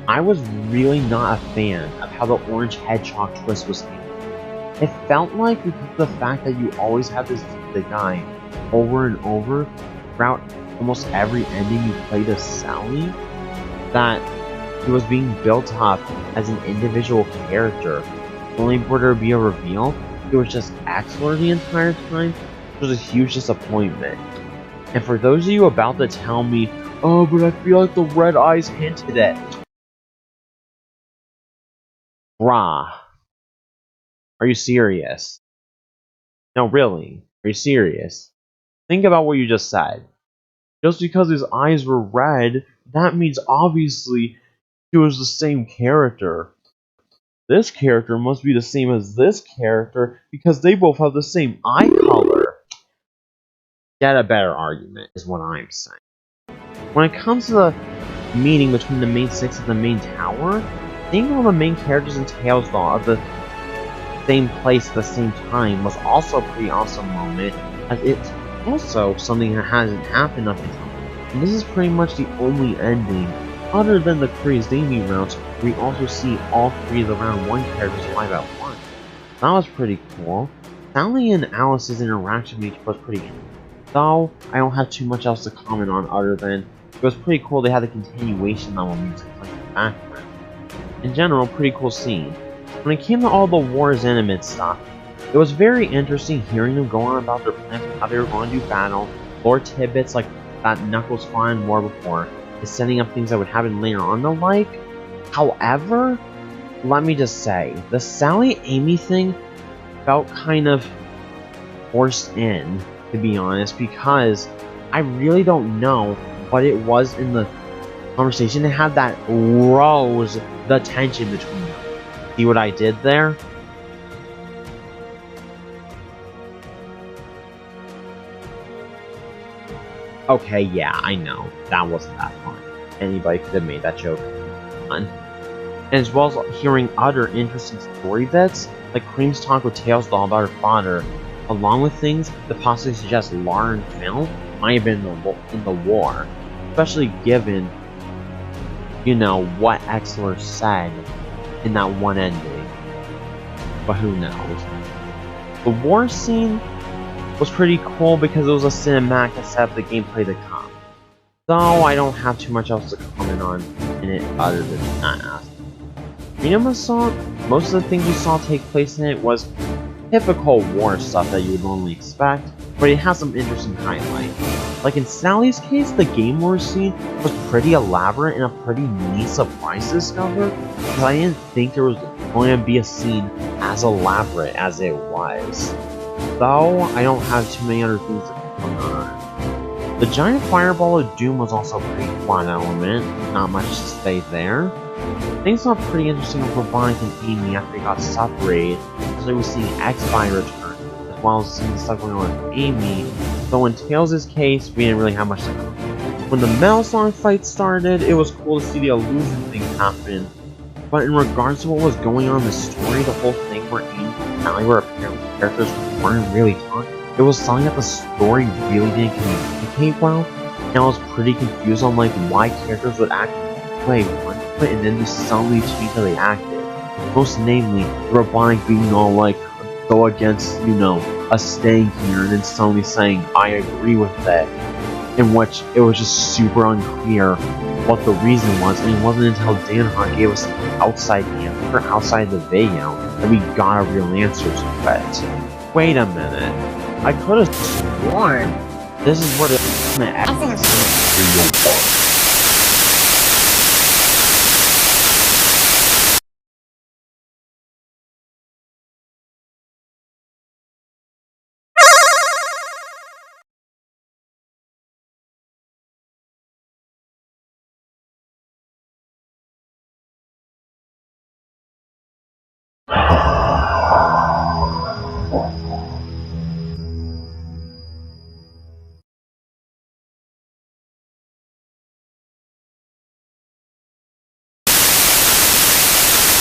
I was really not a fan of how the orange hedgehog twist was handled. It felt like because of the fact that you always have this the guy over and over throughout almost every ending you played as Sally, that he was being built up as an individual character. Only for there to be a reveal, it was just Exler the entire time, which was a huge disappointment. And for those of you about to tell me, oh, but I feel like the red eyes hinted it. Brah. Are you serious? No, really. Are you serious? Think about what you just said. Just because his eyes were red, that means obviously he was the same character. This character must be the same as this character because they both have the same eye color. Get a better argument, is what I'm saying. When it comes to the meeting between the main 6 and the main tower, seeing all the main characters and Tails Doll at the same place at the same time was also a pretty awesome moment, as it's also something that hasn't happened up until now. And this is pretty much the only ending, other than the Crazy Amy rounds, where we also see all 3 of the round 1 characters live at once. That was pretty cool. Sally and Alice's interaction with each was pretty interesting. Though, I don't have too much else to comment on other than it was pretty cool they had the continuation level music playing in the background. In general, pretty cool scene. When it came to all the War's Intimate stuff, it was very interesting hearing them go on about their plans of how they were going to do battle, lore tidbits like that Knuckles fought in War before, is setting up things that would happen later on the like. However, let me just say, the Sally-Amy thing felt kind of forced in, to be honest, because I really don't know what it was in the conversation that had that rose the tension between them. See what I did there? Okay, yeah, I know. That wasn't that fun. Anybody could have made that joke fun. And as well as hearing other interesting story bits, like Cream's talk with Tails Doll about her father, along with things that possibly suggest Lara and Phil might have been in the war, especially given, you know, what Exler said in that one ending. But who knows? The war scene was pretty cool because it was a cinematic that set up the gameplay to come. Though I don't have too much else to comment on in it other than that. Most of the things we saw take place in it was typical war stuff that you would normally expect, but it has some interesting highlights. Like in Sally's case, the game war scene was pretty elaborate and a pretty neat surprise to discover, because I didn't think there was going to be a scene as elaborate as it was. Though, I don't have too many other things to comment on. The giant fireball of doom was also a pretty fun element, not much to say there. Things got pretty interesting with Robonic and Amy after they got separated, so we were seeing X-Spy return, as well as seeing stuff going on with Amy, though in Tails' case, we didn't really have much to comment. When the Metal Song fight started, it was cool to see the illusion thing happen, but in regards to what was going on in the story, the whole thing where Amy and Sally were apparently characters who weren't really talking, it was something that the story really didn't communicate well, and I was pretty confused on like why characters would act play one way and then just suddenly change how they acted. Most namely, Robonic being all like, go against, you know, us staying here, and then suddenly saying, I agree with that. In which it was just super unclear what the reason was, and it wasn't until Dan Hart gave us an outside answer outside the video that we got a real answer to it. Wait a minute. I could have sworn this is what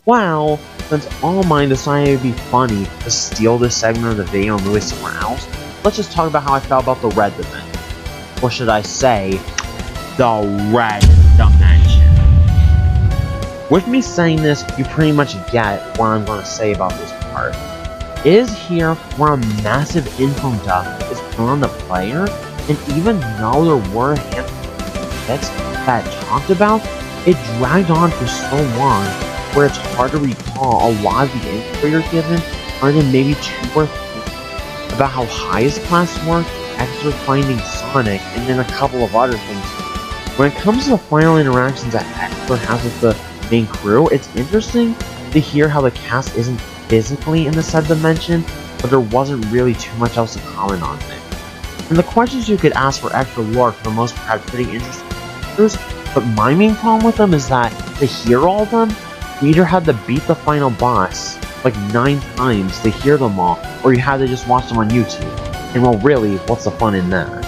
Wow, since all mine decided it'd be funny to steal this segment of the video and move it somewhere else, let's just talk about how I felt about the red dimension. Or should I say, the red dimension. With me saying this, you pretty much get what I'm going to say about this part. It is here where a massive info dump is put on the player, and even though there were a handful of bits that I talked about, it dragged on for so long where it's hard to recall a lot of the info you're given, other than maybe 2 or 3 about how highest class worked, extra finding Sonic, and then a couple of other things. When it comes to the final interactions that Exler has with the main crew, it's interesting to hear how the cast isn't physically in the said dimension, but there wasn't really too much else to comment on it. And the questions you could ask for extra lore for the most part are pretty interesting answers, but my main problem with them is that to hear all of them, you either had to beat the final boss like 9 times to hear them all, or you had to just watch them on YouTube. And well, really, what's the fun in that?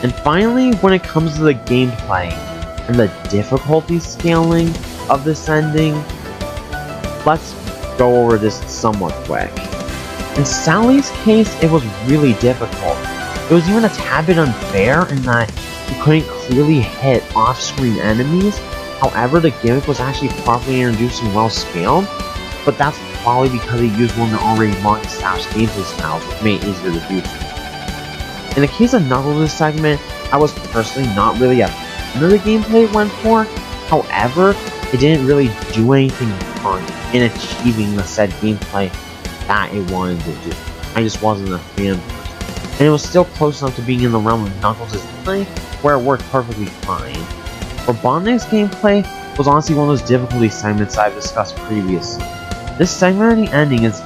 And finally, when it comes to the gameplay and the difficulty scaling of this ending, let's go over this somewhat quick. In Sally's case, it was really difficult. It was even a tad bit unfair in that you couldn't clearly hit off-screen enemies. However, the gimmick was actually properly introduced and well scaled, but that's probably because they used one of the already long-established gameplay styles, which made it easier to do so. In the case of Knuckles' segment, I was personally not really a fan of the gameplay it went for. However, it didn't really do anything wrong in achieving the said gameplay that it wanted to do. I just wasn't a fan. And it was still close enough to being in the realm of Knuckles' gameplay, where it worked perfectly fine. Robotnik's gameplay was honestly one of those difficulty segments I've discussed previously. This segment of the ending is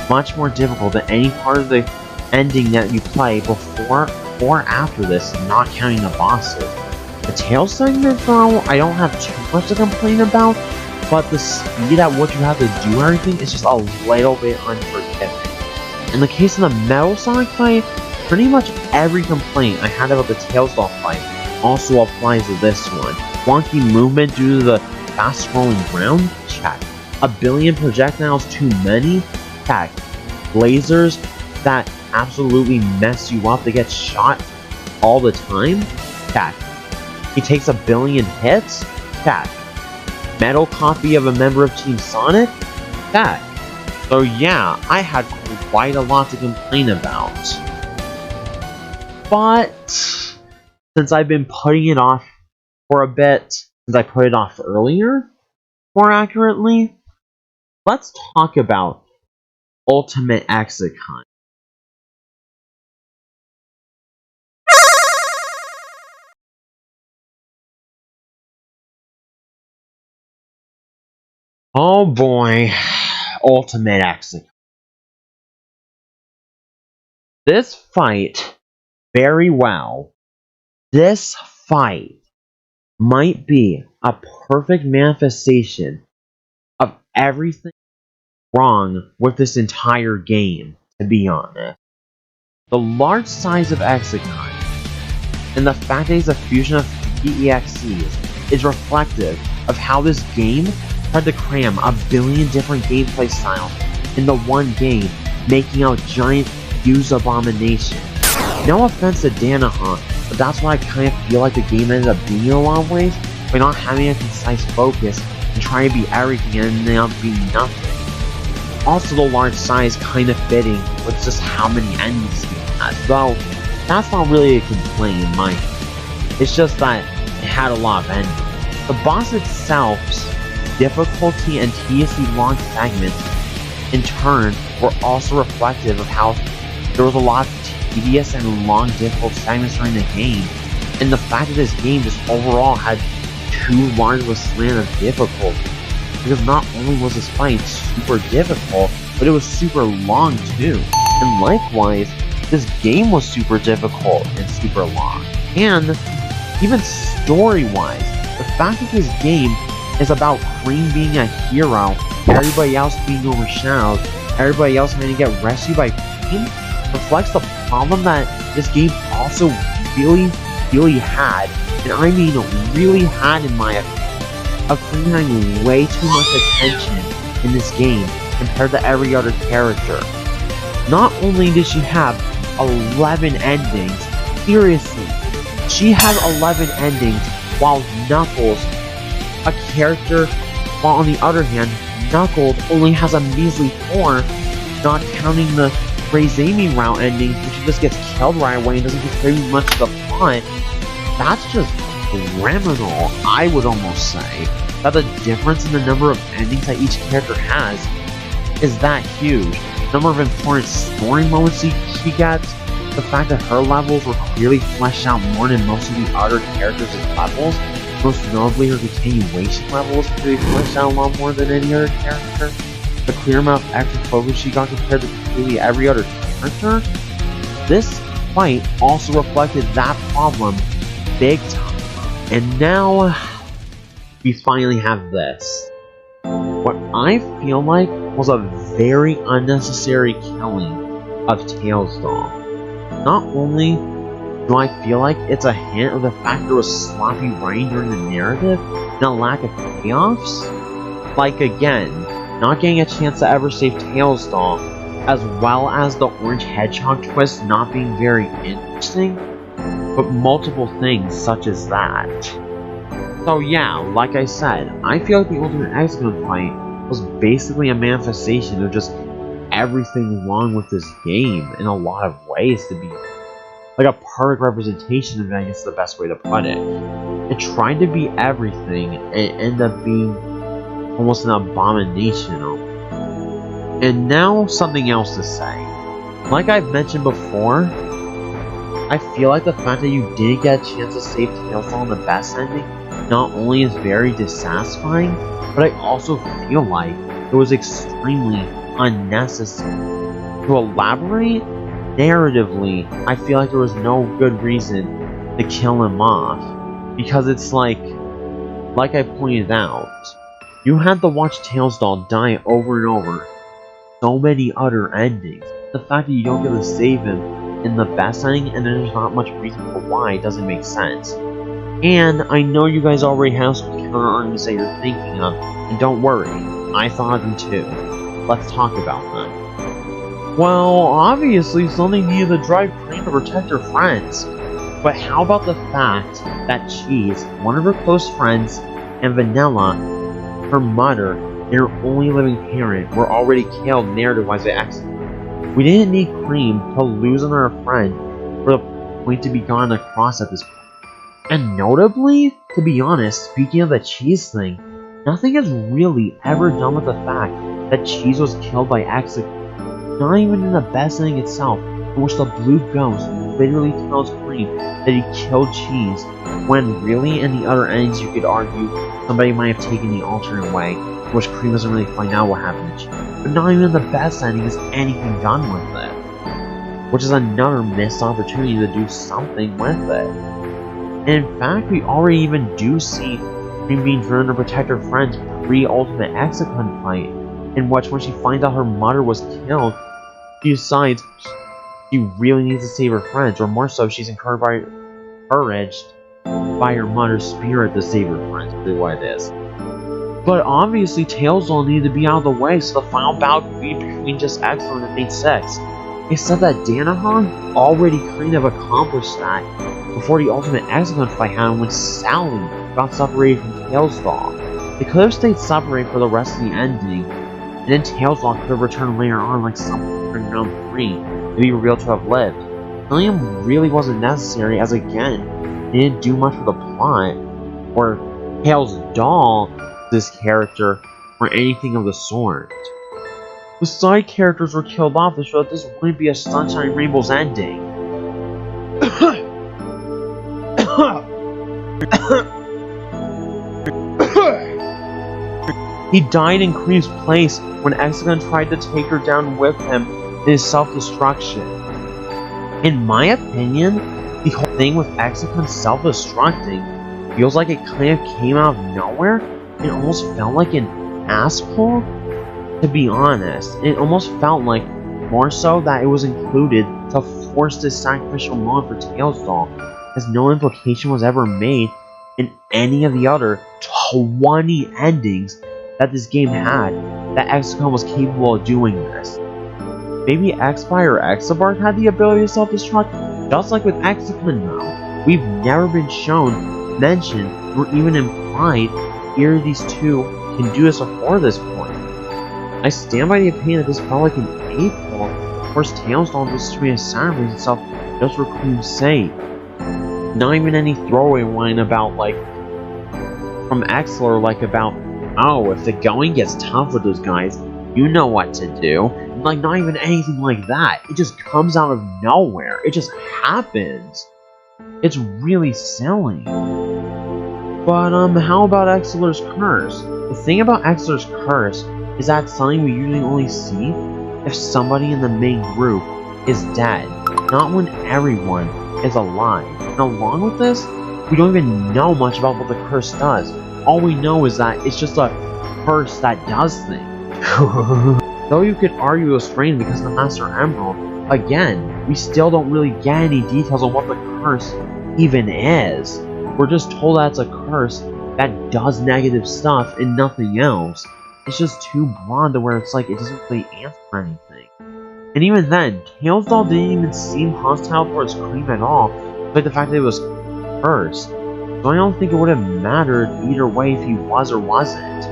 much more difficult than any part of the ending that you play before or after this, not counting the bosses. The tail segment, though, I don't have too much to complain about, but the speed at which you have to do everything is just a little bit unforgiving. In the case of the Metal Sonic fight, pretty much every complaint I had about the Tails Doll fight also applies to this one. Wonky movement due to the fast scrolling ground? Check. A billion projectiles too many? Check. Lasers that absolutely mess you up, they get shot all the time? Check. He takes a billion hits? Check. Metal copy of a member of Team Sonic? Check. So yeah, I had quite a lot to complain about. But since I've been putting it off for a bit, since I put it off earlier, more accurately, let's talk about Ultimate.exe. Oh boy, Ultimate.exe. This fight, very well, this fight might be a perfect manifestation of everything wrong with this entire game, to be honest. The large size of Exicon and the fact that it's a fusion of 3 EXEs is reflective of how this game tried to cram a billion different gameplay styles into one game, making out giant fuse abomination. No offense to Danaher, but that's why I kind of feel like the game ended up being in a lot of ways, by not having a concise focus and trying to be everything and ending up being nothing. Also, the large size kind of fitting with just how many endings it has, though that's not really a complaint in my opinion. It's just that it had a lot of endings. The boss itself's difficulty and tediously long segments, in turn, were also reflective of how there was a lot of tedious and long difficult segments during the game, and the fact that this game just overall had too large of a slant of difficulty. Because not only was this fight super difficult, but it was super long too. And likewise, this game was super difficult and super long. And even story-wise, the fact that this game is about Cream being a hero, everybody else being overshadowed, everybody else having to get rescued by Cream, reflects the problem that this game also really had, and I mean really had in my opinion, of Cream having way too much attention in this game compared to every other character. Not only did she have 11 endings, seriously, she has 11 endings, while Knuckles, a character, while on the other hand, Knuckles only has a measly 4, not counting the Amy route endings, which he just gets killed right away and doesn't contribute much to the plot. That's just criminal, I would almost say. That the difference in the number of endings that each character has is that huge. The number of important story moments she gets, the fact that her levels were clearly fleshed out more than most of the other characters' levels, most notably her continuation level was clearly fleshed out a lot more than any other character. The clear amount of extra focus she got compared to completely every other character. This fight also reflected that problem big time. And now, we finally have this. What I feel like was a very unnecessary killing of Tails doll. Not only do I feel like it's a hint of the fact there was sloppy writing during the narrative and a lack of payoffs, like again, not getting a chance to ever save Tails doll, as well as the orange hedgehog twist not being very interesting, but multiple things such as that. So yeah, like I said, I feel like the Ultimate X-Gun fight was basically a manifestation of just everything wrong with this game in a lot of ways, to be like a perfect representation of it, I guess is the best way to put it. It tried to be everything and it ended up being almost an abomination. And now, something else to say. Like I've mentioned before, I feel like the fact that you didn't get a chance to save Tails on the best ending not only is very dissatisfying, but I also feel like it was extremely unnecessary. To elaborate, narratively, I feel like there was no good reason to kill him off, because it's like I pointed out, you had to watch Tails doll die over and over, so many other endings. The fact that you don't get to save him in the best ending and then there's not much reason for why doesn't make sense. And I know you guys already have some counter arguments that you're thinking of, and don't worry, I thought of them too. Let's talk about them. Well, obviously something needed to drive Cream to protect her friends. But how about the fact that Cheese, one of her close friends, and Vanilla, her mother, and her only living parent, were already killed narrative-wise by accident? We didn't need Cream to lose on her friend for the point to be gone across at this point. And notably, to be honest, speaking of the Cheese thing, nothing is really ever done with the fact that Cheese was killed by accident. Not even in the best ending itself, in which the blue ghost literally tells Cream that he killed Cheese, when really in the other endings you could argue somebody might have taken the alternate way, in which Cream doesn't really find out what happened to Cheese. But not even in the best ending is anything done with it, which is another missed opportunity to do something with it. And in fact, we already even do see Cream being driven to protect her friends pre-Ultimate Execon fight, in which when she finds out her mother was killed, she decides she really needs to save her friends, or more so, she's encouraged by her mother's spirit to save her friends, is what it is. But obviously, Tails will need to be out of the way, so the final battle could be between just Excellent and Mate 6. Except that Danahan already kind of accomplished that before the Ultimate Execon fight happened when Sally got separated from Tails doll. They could have stayed separated for the rest of the ending, and then Tails doll could have returned later on like something in round 3 to be revealed to have lived. Killing him really wasn't necessary, as again, it didn't do much for the plot, or Tails doll, this character, or anything of the sort. The side characters were killed off to show that this wouldn't be a Sunshine and Rainbows ending. He died in Cream's place when Exegon tried to take her down with him in his self-destruction. In my opinion, the whole thing with Exegon self-destructing feels like it kind of came out of nowhere and almost felt like an asshole. To be honest, it almost felt like more so that it was included to force this sacrificial moment for Tails doll, as no implication was ever made in any of the other 20 endings that this game had that Execon was capable of doing this. Maybe Xby or Exabark had the ability to self-destruct, just like with Execon though. We've never been shown, mentioned, or even implied either of these two can do this before this point. I stand by the opinion that this felt like an April, of course Tails doll just to sacrifice itself just for Cream's sake. Not even any throwaway line about, like, from Exler, like about, oh, if the going gets tough with those guys, you know what to do. Like, not even anything like that. It just comes out of nowhere. It just happens. It's really silly. But, how about Exler's Curse? The thing about Exler's Curse is that it's something we usually only see if somebody in the main group is dead, not when everyone is alive. And along with this, we don't even know much about what the curse does. All we know is that it's just a curse that does things. Though you could argue it was strange because of the Master Emerald, again, we still don't really get any details on what the curse even is. We're just told that it's a curse that does negative stuff and nothing else. It's just too broad to where it's like it doesn't really answer anything. And even then, Tails doll didn't even seem hostile towards Cream at all, despite the fact that it was cursed. So I don't think it would have mattered either way if he was or wasn't.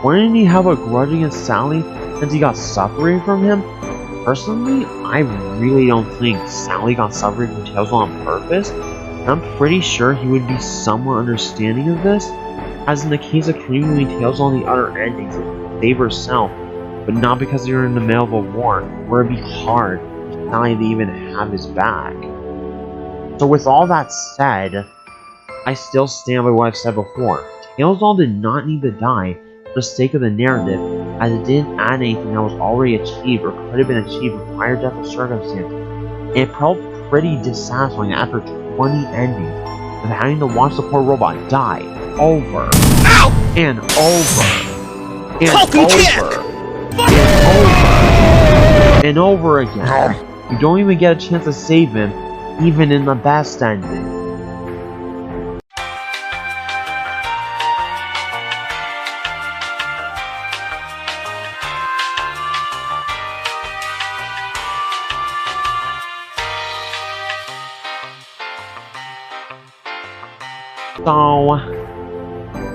Wouldn't he have a grudge against Sally since he got separated from him? Personally, I really don't think Sally got separated from Tails on purpose. And I'm pretty sure he would be somewhat understanding of this, as in the case of Cream Tails on the other endings to save herself, but not because you're in the middle of a war where it'd be hard for Sally to even have his back. So with all that said, I still stand by what I've said before. Tails doll did not need to die for the sake of the narrative, as it didn't add anything that was already achieved or could have been achieved with prior death or circumstance. And it felt pretty dissatisfying after 20 endings of having to watch the poor robot die over and over and over and over again. You don't even get a chance to save him, even in the best ending. So,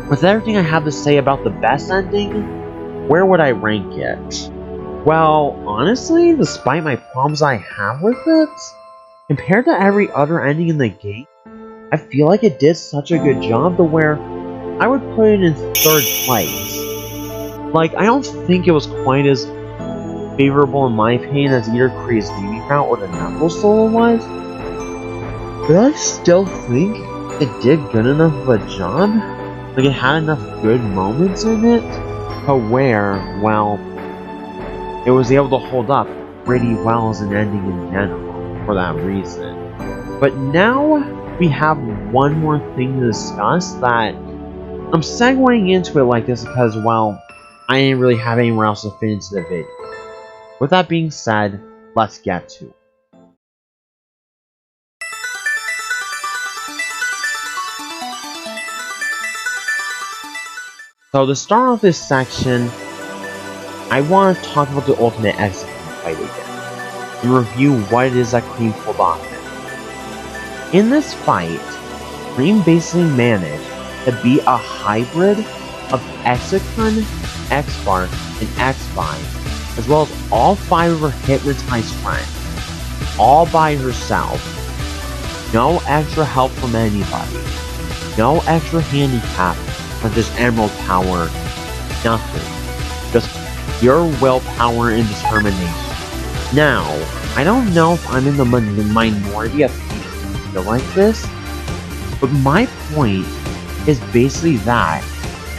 with everything I have to say about the best ending, where would I rank it? Well, honestly, despite my problems I have with it, compared to every other ending in the game, I feel like it did such a good job to where I would put it in 3rd place. Like, I don't think it was quite as favorable in my opinion as either Kree's Leaving Route or the Knuckles solo was, but I still think it did good enough of a job. Like, it had enough good moments in it to where, well, it was able to hold up pretty well as an ending in general for that reason. But now we have one more thing to discuss that I'm segueing into it like this because, well, I didn't really have anywhere else to fit into the video. With that being said, let's get to it. So to start off this section, I want to talk about the ultimate exit fight again, and review what it is that Cream pulled off in this fight. Cream basically managed to be a hybrid of Execon, X-Bar, and X-Vine, as well as all 5 of her hypnotized friends, all by herself. No extra help from anybody, no extra handicap, or just emerald power, nothing. Just pure willpower and determination. Now, I don't know if I'm in the minority of people who feel like this, but my point is basically that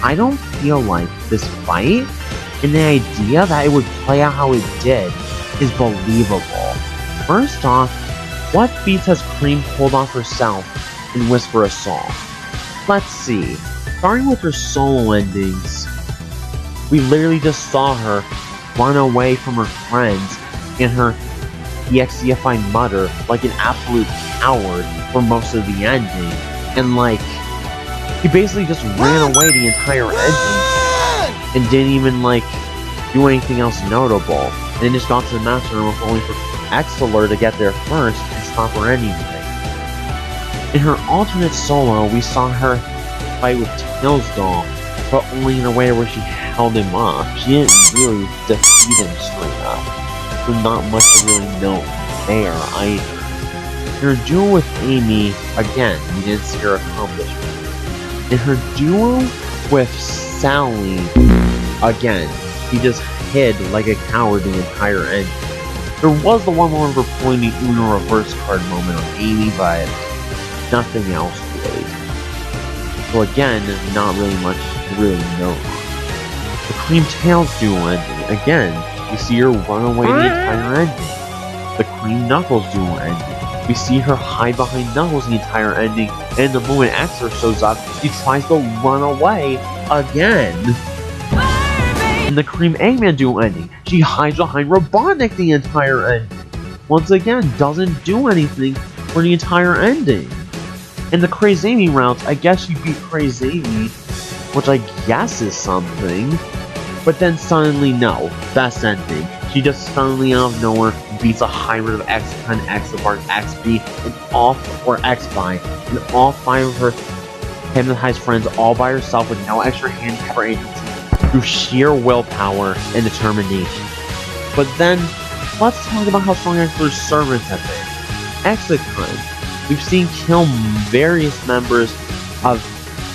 I don't feel like this fight and the idea that it would play out how it did is believable. First off, what feats has Cream pulled off herself in Whisper of Soul? Let's see. Starting with her solo endings, we literally just saw her run away from her friends in her EXEFI mutter like an absolute coward for most of the ending, and like, he basically just ran away the entire ending and didn't even like do anything else notable, and then just got to the Master Room only for Exeler to get there first and stop her anything. In her alternate solo, we saw her fight with Tails doll, but only in a way where she held him off. She didn't really defeat him straight up, so not much to really note there either. In her duel with Amy, again, we didn't see her accomplishment. In her duel with Sally, again, she just hid like a coward the entire ending. There was the one moment of her pulling the Uno reverse card moment on Amy, but nothing else really. So again, not really much to really know. The Cream Tails duel ending, again, you see her run away the entire ending. The Cream Knuckles duel ending. We see her hide behind Knuckles the entire ending, and the moment Xer shows up, she tries to run away again. In the Cream Eggman duel ending, she hides behind Robotnik the entire ending. Once again, doesn't do anything for the entire ending. In the Crazy Amy rounds, I guess she beat Crazy Amy, which I guess is something. But then suddenly, no, best ending. She just suddenly out of nowhere beats a hybrid of X-Pen, Exabark, XB, and X-By, and all 5 of her hypnotized friends all by herself with no extra handicap or agency through sheer willpower and determination. But then, let's talk about how strong X's servants have been. Exicon, we've seen kill various members of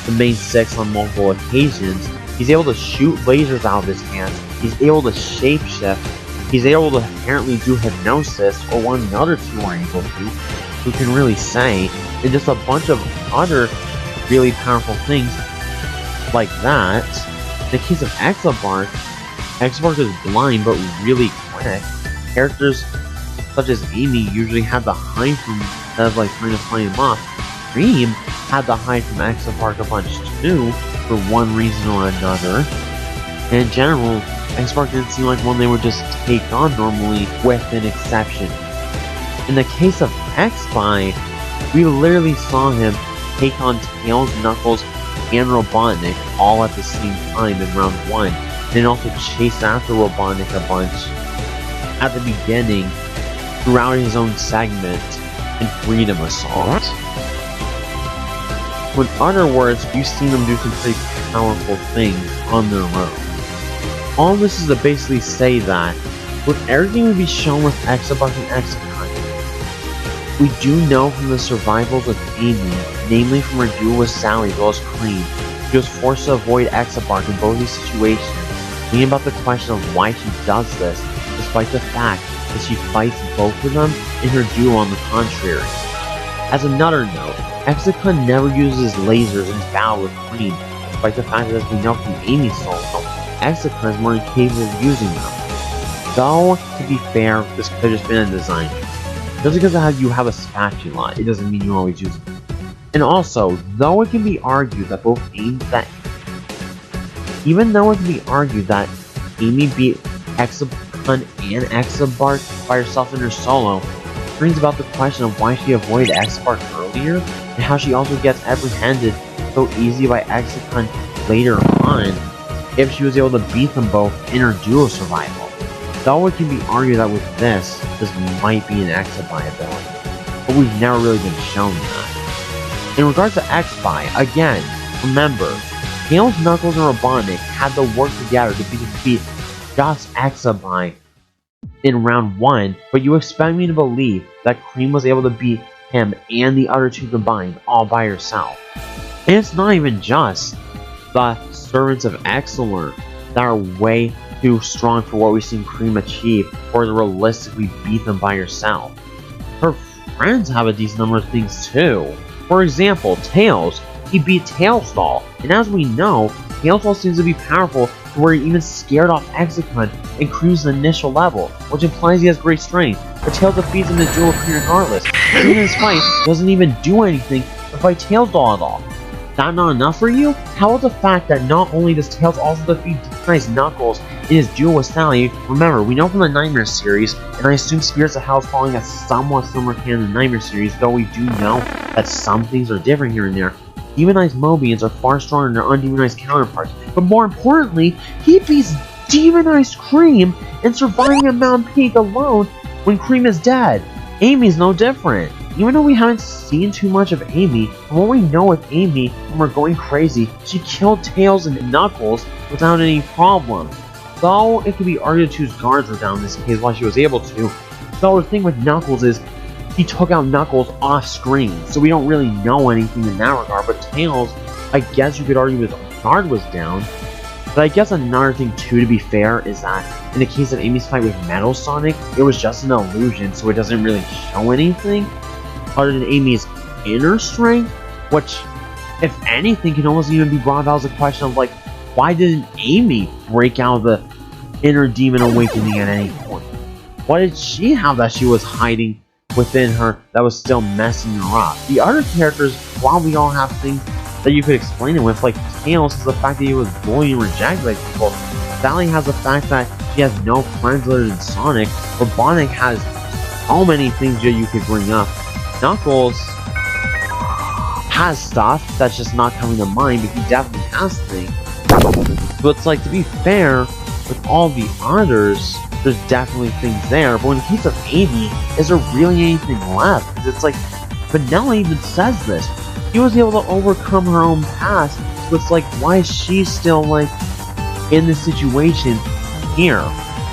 the main 6 on multiple occasions. He's able to shoot lasers out of his hands, he's able to shapeshift, he's able to apparently do hypnosis, or one of the other 2 are able to, who can really say, and just a bunch of other really powerful things like that. In the case of Exabark, Exabark is blind but really quick. Characters such as Amy usually have to hide from instead of like trying to fight him off. Cream had to hide from Exabark a bunch too, for one reason or another. And in general, Exabark didn't seem like one they would just take on normally, with an exception. In the case of X-By, we literally saw him take on Tails, Knuckles, and Robotnik all at the same time in round 1, and also chase after Robotnik a bunch at the beginning throughout his own segment in Freedom Assault. In other words, we've seen them do some pretty powerful things on their own. All this is to basically say that, with everything we've been shown with Exabark and Exicon, we do know from the survivals of Amy, namely from her duel with Sally as well as Cream, she was forced to avoid Exabark in both these situations, thinking about the question of why she does this, despite the fact that she fights both of them in her duel on the contrary. As another note, Exicon never uses lasers in his battle with Cream, despite the fact that as we know from Amy's solo, Exicon is more incapable of using them. Though, to be fair, this could have just been a design. Just because of how you have a spatula, it doesn't mean you always use it. And also, though it can be argued that Amy beat Exicon and Exabark by herself in her solo, brings about the question of why she avoided Exabark earlier, and how she also gets apprehended so easy by Exicon later on, if she was able to beat them both in her duo survival. Though it can be argued that with this might be an X-By ability, but we've never really been shown that. In regards to X-By, again, remember, Tails, Knuckles, and Robotnik had to work together to defeat just X-By in round 1, but you expect me to believe that Cream was able to beat him and the other 2 combined all by herself. And it's not even just the Servants of Excellence that are way too strong for what we've seen Cream achieve, or to realistically beat them by herself. Her friends have a decent number of things too. For example, Tails, he beat Tails Doll, and as we know, Tails Doll seems to be powerful to where he even scared off Exicon and Cream's initial level, which implies he has great strength, but Tails defeats him in the duel of Cream regardless. Cream in this fight doesn't even do anything to fight Tails Doll at all. That not enough for you? How about the fact that not only does Tails also defeat Nice Knuckles in his duel with Sally, remember, we know from the Nightmare series, and I assume Spirits of Hell is following a somewhat similar canon in the Nightmare series, though we do know that some things are different here and there. Demonized Mobians are far stronger than their undemonized counterparts, but more importantly, he beats Demonized Cream and surviving at Mount Peak alone when Cream is dead. Amy's no different. Even though we haven't seen too much of Amy, from what we know with Amy, when we're going crazy, she killed Tails and Knuckles without any problem. Though it could be argued whose guards were down in this case why she was able to. Though the thing with Knuckles is, he took out Knuckles off screen, so we don't really know anything in that regard, but Tails, I guess you could argue his guard was down. But I guess another thing too, to be fair, is that in the case of Amy's fight with Metal Sonic, it was just an illusion, so it doesn't really show anything other than Amy's inner strength, which, if anything, can almost even be brought about as a question of, like, why didn't Amy break out of the inner demon awakening at any point? What did she have that she was hiding within her that was still messing her up? The other characters probably all have things that you could explain it with, like Tails has the fact that he was bullied and rejected by people. Sally has the fact that she has no friends other than Sonic. Robotnik has so many things that you could bring up. Knuckles has stuff that's just not coming to mind, but he definitely has things. So it's like, to be fair, with all the others, there's definitely things there, but in the case of Amy, is there really anything left? Because it's like, Vanilla even says this. She was able to overcome her own past, so it's like, why is she still, like, in this situation here?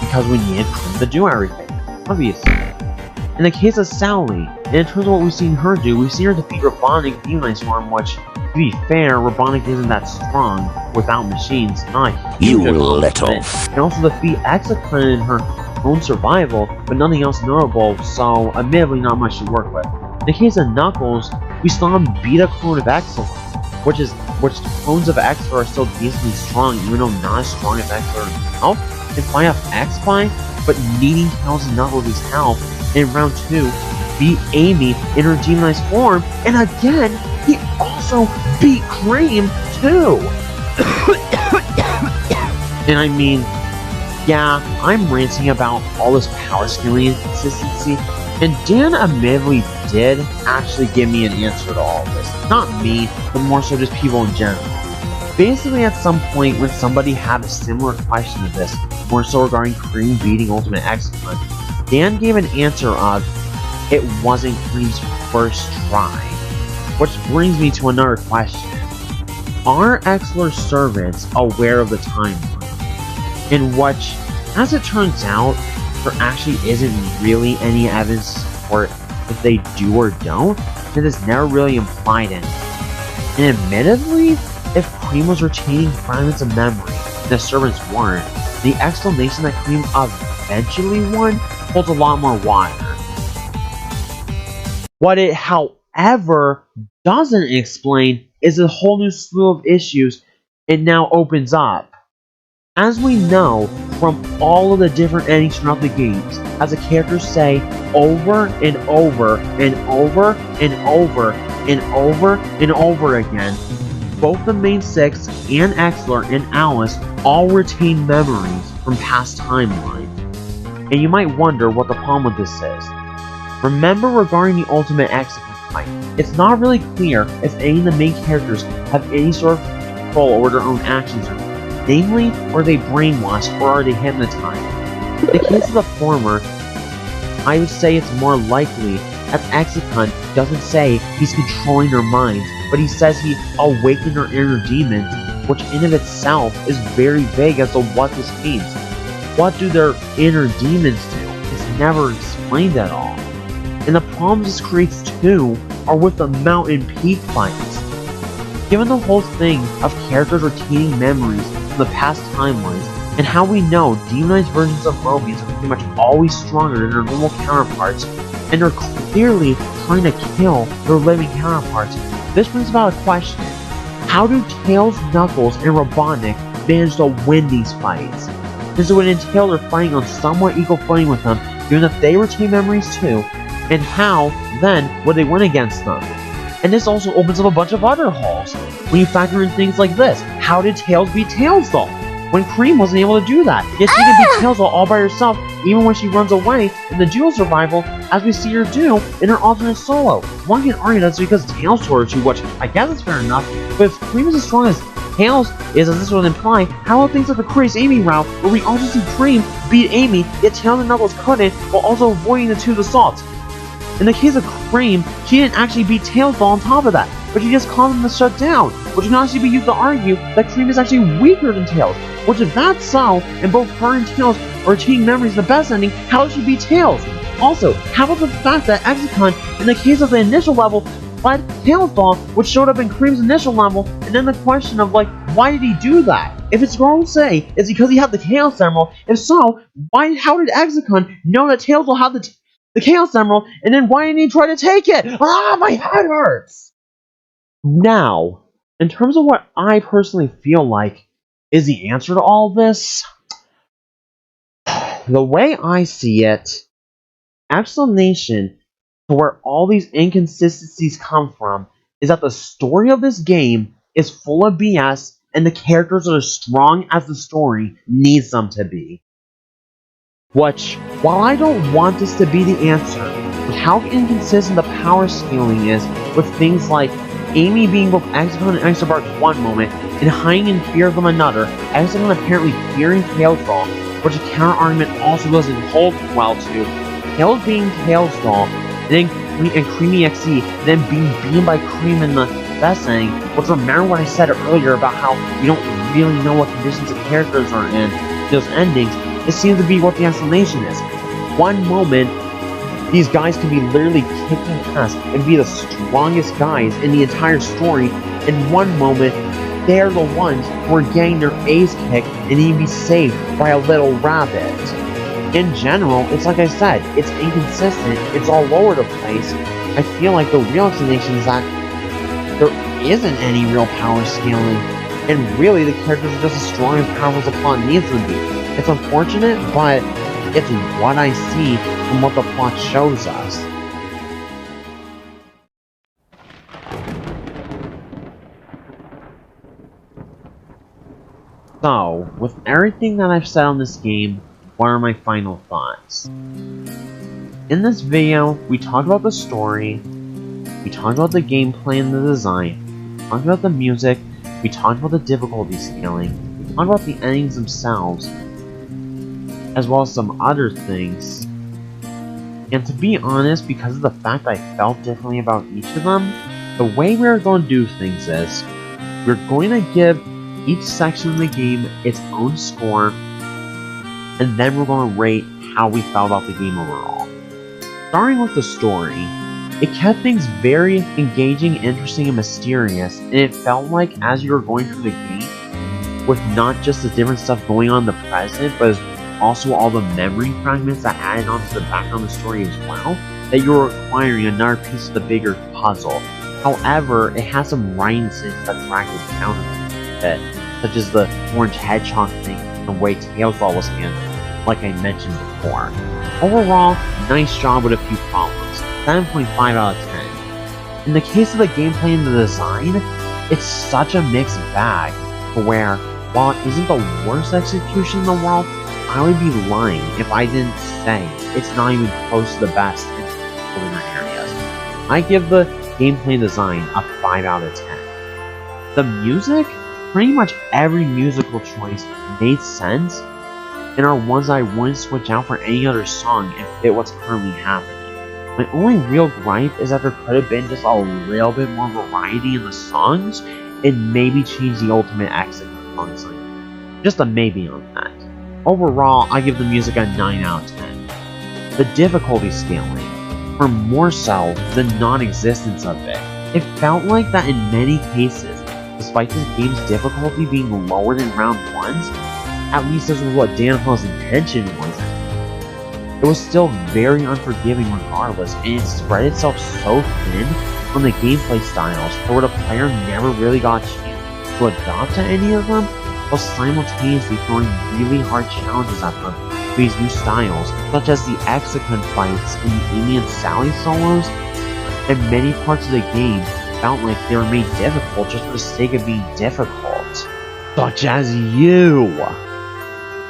Because we needed Cream to do everything, obviously. In the case of Sally, and in terms of what we've seen her do, we've seen her defeat Robotnik Demon Storm, which, to be fair, Robotnik isn't that strong without machines, not a huge accomplishment. And also defeat Execon in her own survival, but nothing else notable, so admittedly not much to work with. In the case of Knuckles, we saw him beat a clone of Excellent, which clones of X are still decently strong, even though not as strong as X himself, and fight off X-Spy, but needing Tails and Knuckles' help in round 2, beat Amy in her demonized form, and again, he also beat Cream too! And I mean, yeah, I'm ranting about all this power scaling inconsistency, and Dan admittedly did actually give me an answer to all of this. Not me, but more so just people in general. Basically, at some point when somebody had a similar question to this, more so regarding Cream beating Ultimate X-Con, Dan gave an answer of, it wasn't Cream's first try. Which brings me to another question. Are Exler's servants aware of the timeline? In which, as it turns out, there actually isn't really any evidence to support if they do or don't, and it's never really implied in. And admittedly, if Cream was retaining fragments of memory and the servants weren't, the explanation that Cream eventually won holds a lot more water. What it, however, doesn't explain is a whole new slew of issues it now opens up. As we know from all of the different endings throughout the games, as the characters say over and over and over and over and over and over again, both the main six and Exler and Alice all retain memories from past timelines. And you might wonder what the problem with this is. Remember, regarding the Ultimate X fight, it's not really clear if any of the main characters have any sort of control over their own actions or not. Namely, are they brainwashed or are they hypnotized? In the case of the former, I would say it's more likely as Execon doesn't say he's controlling their minds, but he says he awakened their inner demons, which in of itself is very vague as to what this means. What do their inner demons do? It's never explained at all. And the problems this creates too are with the mountain peak fights. Given the whole thing of characters retaining memories from the past timelines, and how we know demonized versions of Mobius are pretty much always stronger than their normal counterparts, and they're clearly trying to kill their living counterparts, this brings about a question. How do Tails, Knuckles, and Robotnik manage to win these fights? This would entail they're fighting on somewhat equal footing with them, given that they retain memories too, and how, then, would they win against them? And this also opens up a bunch of other holes. When you factor in things like this, how did Tails beat Tails though? When Cream wasn't able to do that. Yet she can beat Tails all by herself, even when she runs away in the duo survival, as we see her do in her alternate solo. One can argue that's because Tails told her to, which I guess is fair enough, but if Cream is as strong as Tails is, as this would imply, how about things like the Crazy Amy route, where we also see Cream beat Amy, yet Tails and Knuckles couldn't, while also avoiding the two assaults? In the case of Cream, she didn't actually beat Tails on top of that, but she just caused him to shut down, which can actually be used to argue that Cream is actually weaker than Tails, which if that's so, and both her and Tails are retaining memories in the best ending, how did she beat Tails? Also, how about the fact that Execon, in the case of the initial level, led Tails off, which showed up in Cream's initial level, and then the question of, like, why did he do that? If it's wrong to say, it's because he had the Chaos Emerald, if so, how did Execon know that Tails will have the Chaos Emerald, and then why didn't he try to take it? Ah, my head hurts! Now, in terms of what I personally feel like is the answer to all this, The way I see it, explanation to where all these inconsistencies come from is that the story of this game is full of BS and the characters are as strong as the story needs them to be. Which, while I don't want this to be the answer, with how inconsistent the power scaling is with things like Amy being both Execon and Exobark one moment and hiding in fear of them another, Execon apparently fearing Tails Doll, which a counter-argument also doesn't hold well to, Tails being Tails Doll, and Creamy XE, then being beaten by Cream in the best ending, which remember when I said earlier about how you don't really know what conditions the characters are in those endings, it seems to be what the explanation is. One moment, these guys can be literally kicking ass and be the strongest guys in the entire story, and one moment, they're the ones who are getting their A's kicked and even be saved by a little rabbit. In general, it's like I said, it's inconsistent, it's all over the place. I feel like the real explanation is that there isn't any real power scaling, and really the characters are just as strong and powerful as the plot needs them to be. It's unfortunate, but it's what I see from what the plot shows us. So, with everything that I've said on this game, what are my final thoughts? In this video, we talked about the story, we talked about the gameplay and the design, we talked about the music, we talked about the difficulty scaling, we talked about the endings themselves, as well as some other things. And to be honest, because of the fact I felt differently about each of them, the way we're going to do things is, we're going to give each section of the game its own score, and then we're going to rate how we felt about the game overall. Starting with the story, it kept things very engaging, interesting, and mysterious, and it felt like as you were going through the game, with not just the different stuff going on in the present, but also all the memory fragments that added onto the background of the story as well, that you were acquiring another piece of the bigger puzzle. However, it has some writing decisions that dragged it down a bit, such as the orange hedgehog thing and the way Tails Doll was handled, like I mentioned before. Overall, nice job with a few problems, 7.5 out of 10. In the case of the gameplay and the design, it's such a mixed bag, to where, while it isn't the worst execution in the world, I would be lying if I didn't say it's not even close to the best in different areas. I give the gameplay design a 5 out of 10. The music? Pretty much every musical choice made sense, and are ones I wouldn't switch out for any other song and fit what's currently happening. My only real gripe is that there could have been just a little bit more variety in the songs, and maybe change the ultimate exit song design. Just a maybe on that. Overall, I give the music a 9 out of 10. The difficulty scaling, or more so, the non-existence of it. It felt like that in many cases, despite this game's difficulty being lower than round 1's, at least this was what Danhall's intention was. It was still very unforgiving regardless, and it spread itself so thin on the gameplay styles to where the player never really got a chance to adopt to any of them, while simultaneously throwing really hard challenges at them for these new styles, such as the Execon fights and the Amy and Sally solos, and many parts of the game felt like they were made difficult just for the sake of being difficult. Such as you!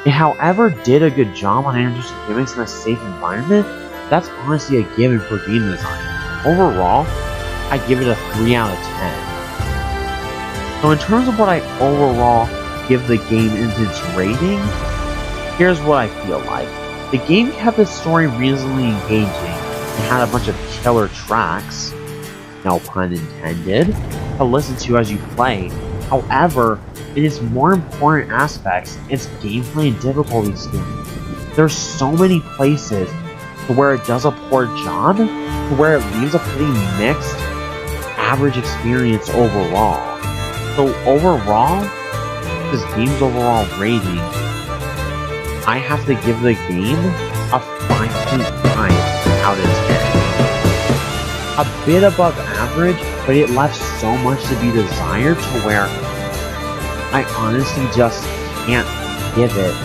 It however did a good job on introducing gimmicks in a safe environment. That's honestly a given for game design. Overall, I give it a 3 out of 10. So in terms of what I overall give the game in its rating, here's what I feel like. The game kept its story reasonably engaging and had a bunch of killer tracks, no pun intended, to listen to as you play. However, in its more important aspects, its gameplay and difficulty scaling, there's so many places to where it does a poor job, to where it leaves a pretty mixed, average experience overall. So overall, this game's overall rating, I have to give the game a 5.5 out of 10. A bit above average, but it left so much to be desired to where I honestly just can't give it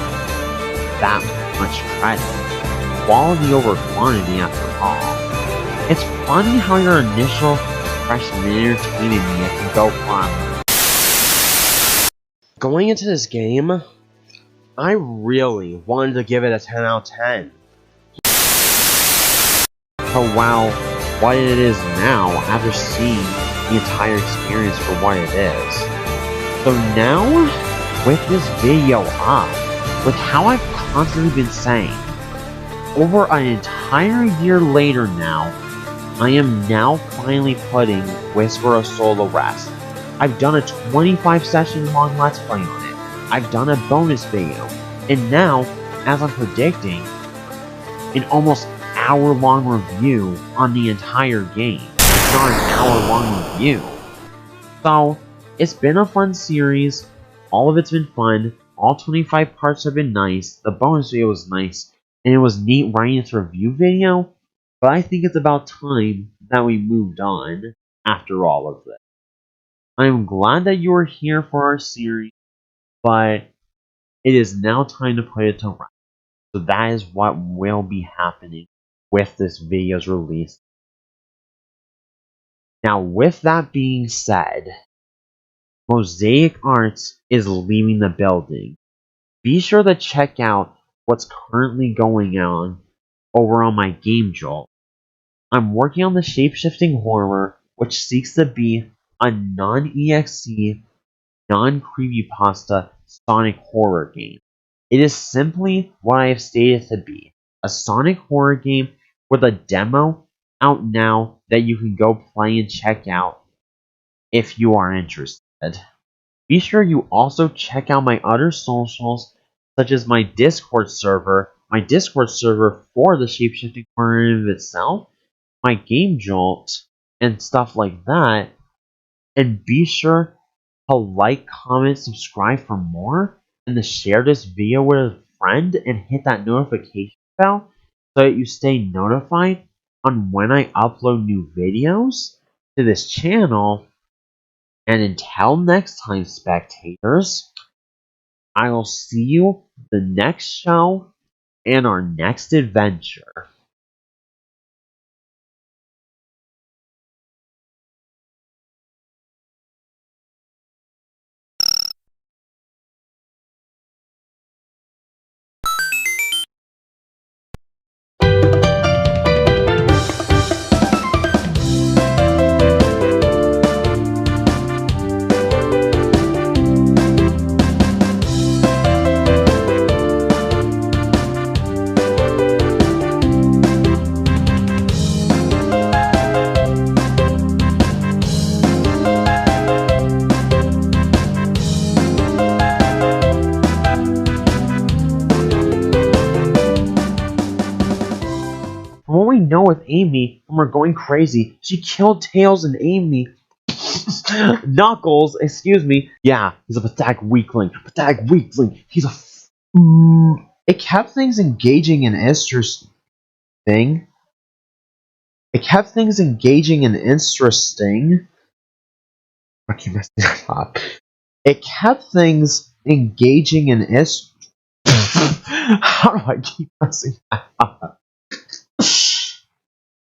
that much credit. Quality over quantity after all. It's funny how your initial impression in entertaining me can go from going into this game, I really wanted to give it a 10 out of 10. So wow, what it is now after seeing the entire experience for what it is. So now, with this video up, with how I've constantly been saying, over an entire year later now, I am now finally putting Whisper of Soul to rest. I've done a 25 session long Let's Play on it. I've done a bonus video. And now, as I'm predicting, an almost hour-long review on the entire game. It's not an hour-long review. So, it's been a fun series. All of it's been fun. All 25 parts have been nice. The bonus video was nice. And it was neat writing this review video. But I think it's about time that we moved on after all of this. I'm glad that you are here for our series. But it is now time to put it to rest. So that is what will be happening with this video's release. Now, with that being said, MosaicArts is leaving the building. Be sure to check out what's currently going on over on my Game Jolt. I'm working on the shape-shifting horror, which seeks to be a non-exe, non-creepypasta Sonic horror game. It is simply what I have stated to be, a Sonic horror game with a demo out now that you can go play and check out if you are interested. Be sure you also check out my other socials, such as my Discord server for the shapeshifting horror itself, my Game Jolt, and stuff like that. And be sure to like, comment, subscribe for more, and to share this video with a friend and hit that notification bell so that you stay notified on when I upload new videos to this channel. And until next time, spectators, I will see you the next show and our next adventure. From what we know with Amy, when we're going crazy, she killed Tails and Amy. Knuckles, excuse me. Yeah, he's a pathetic weakling. Pathetic weakling. He's a. It kept things engaging and interesting. It kept things engaging and interesting. I keep messing that up. It kept things engaging and How do I keep messing that up?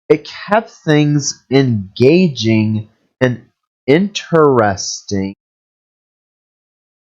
It kept things engaging and interesting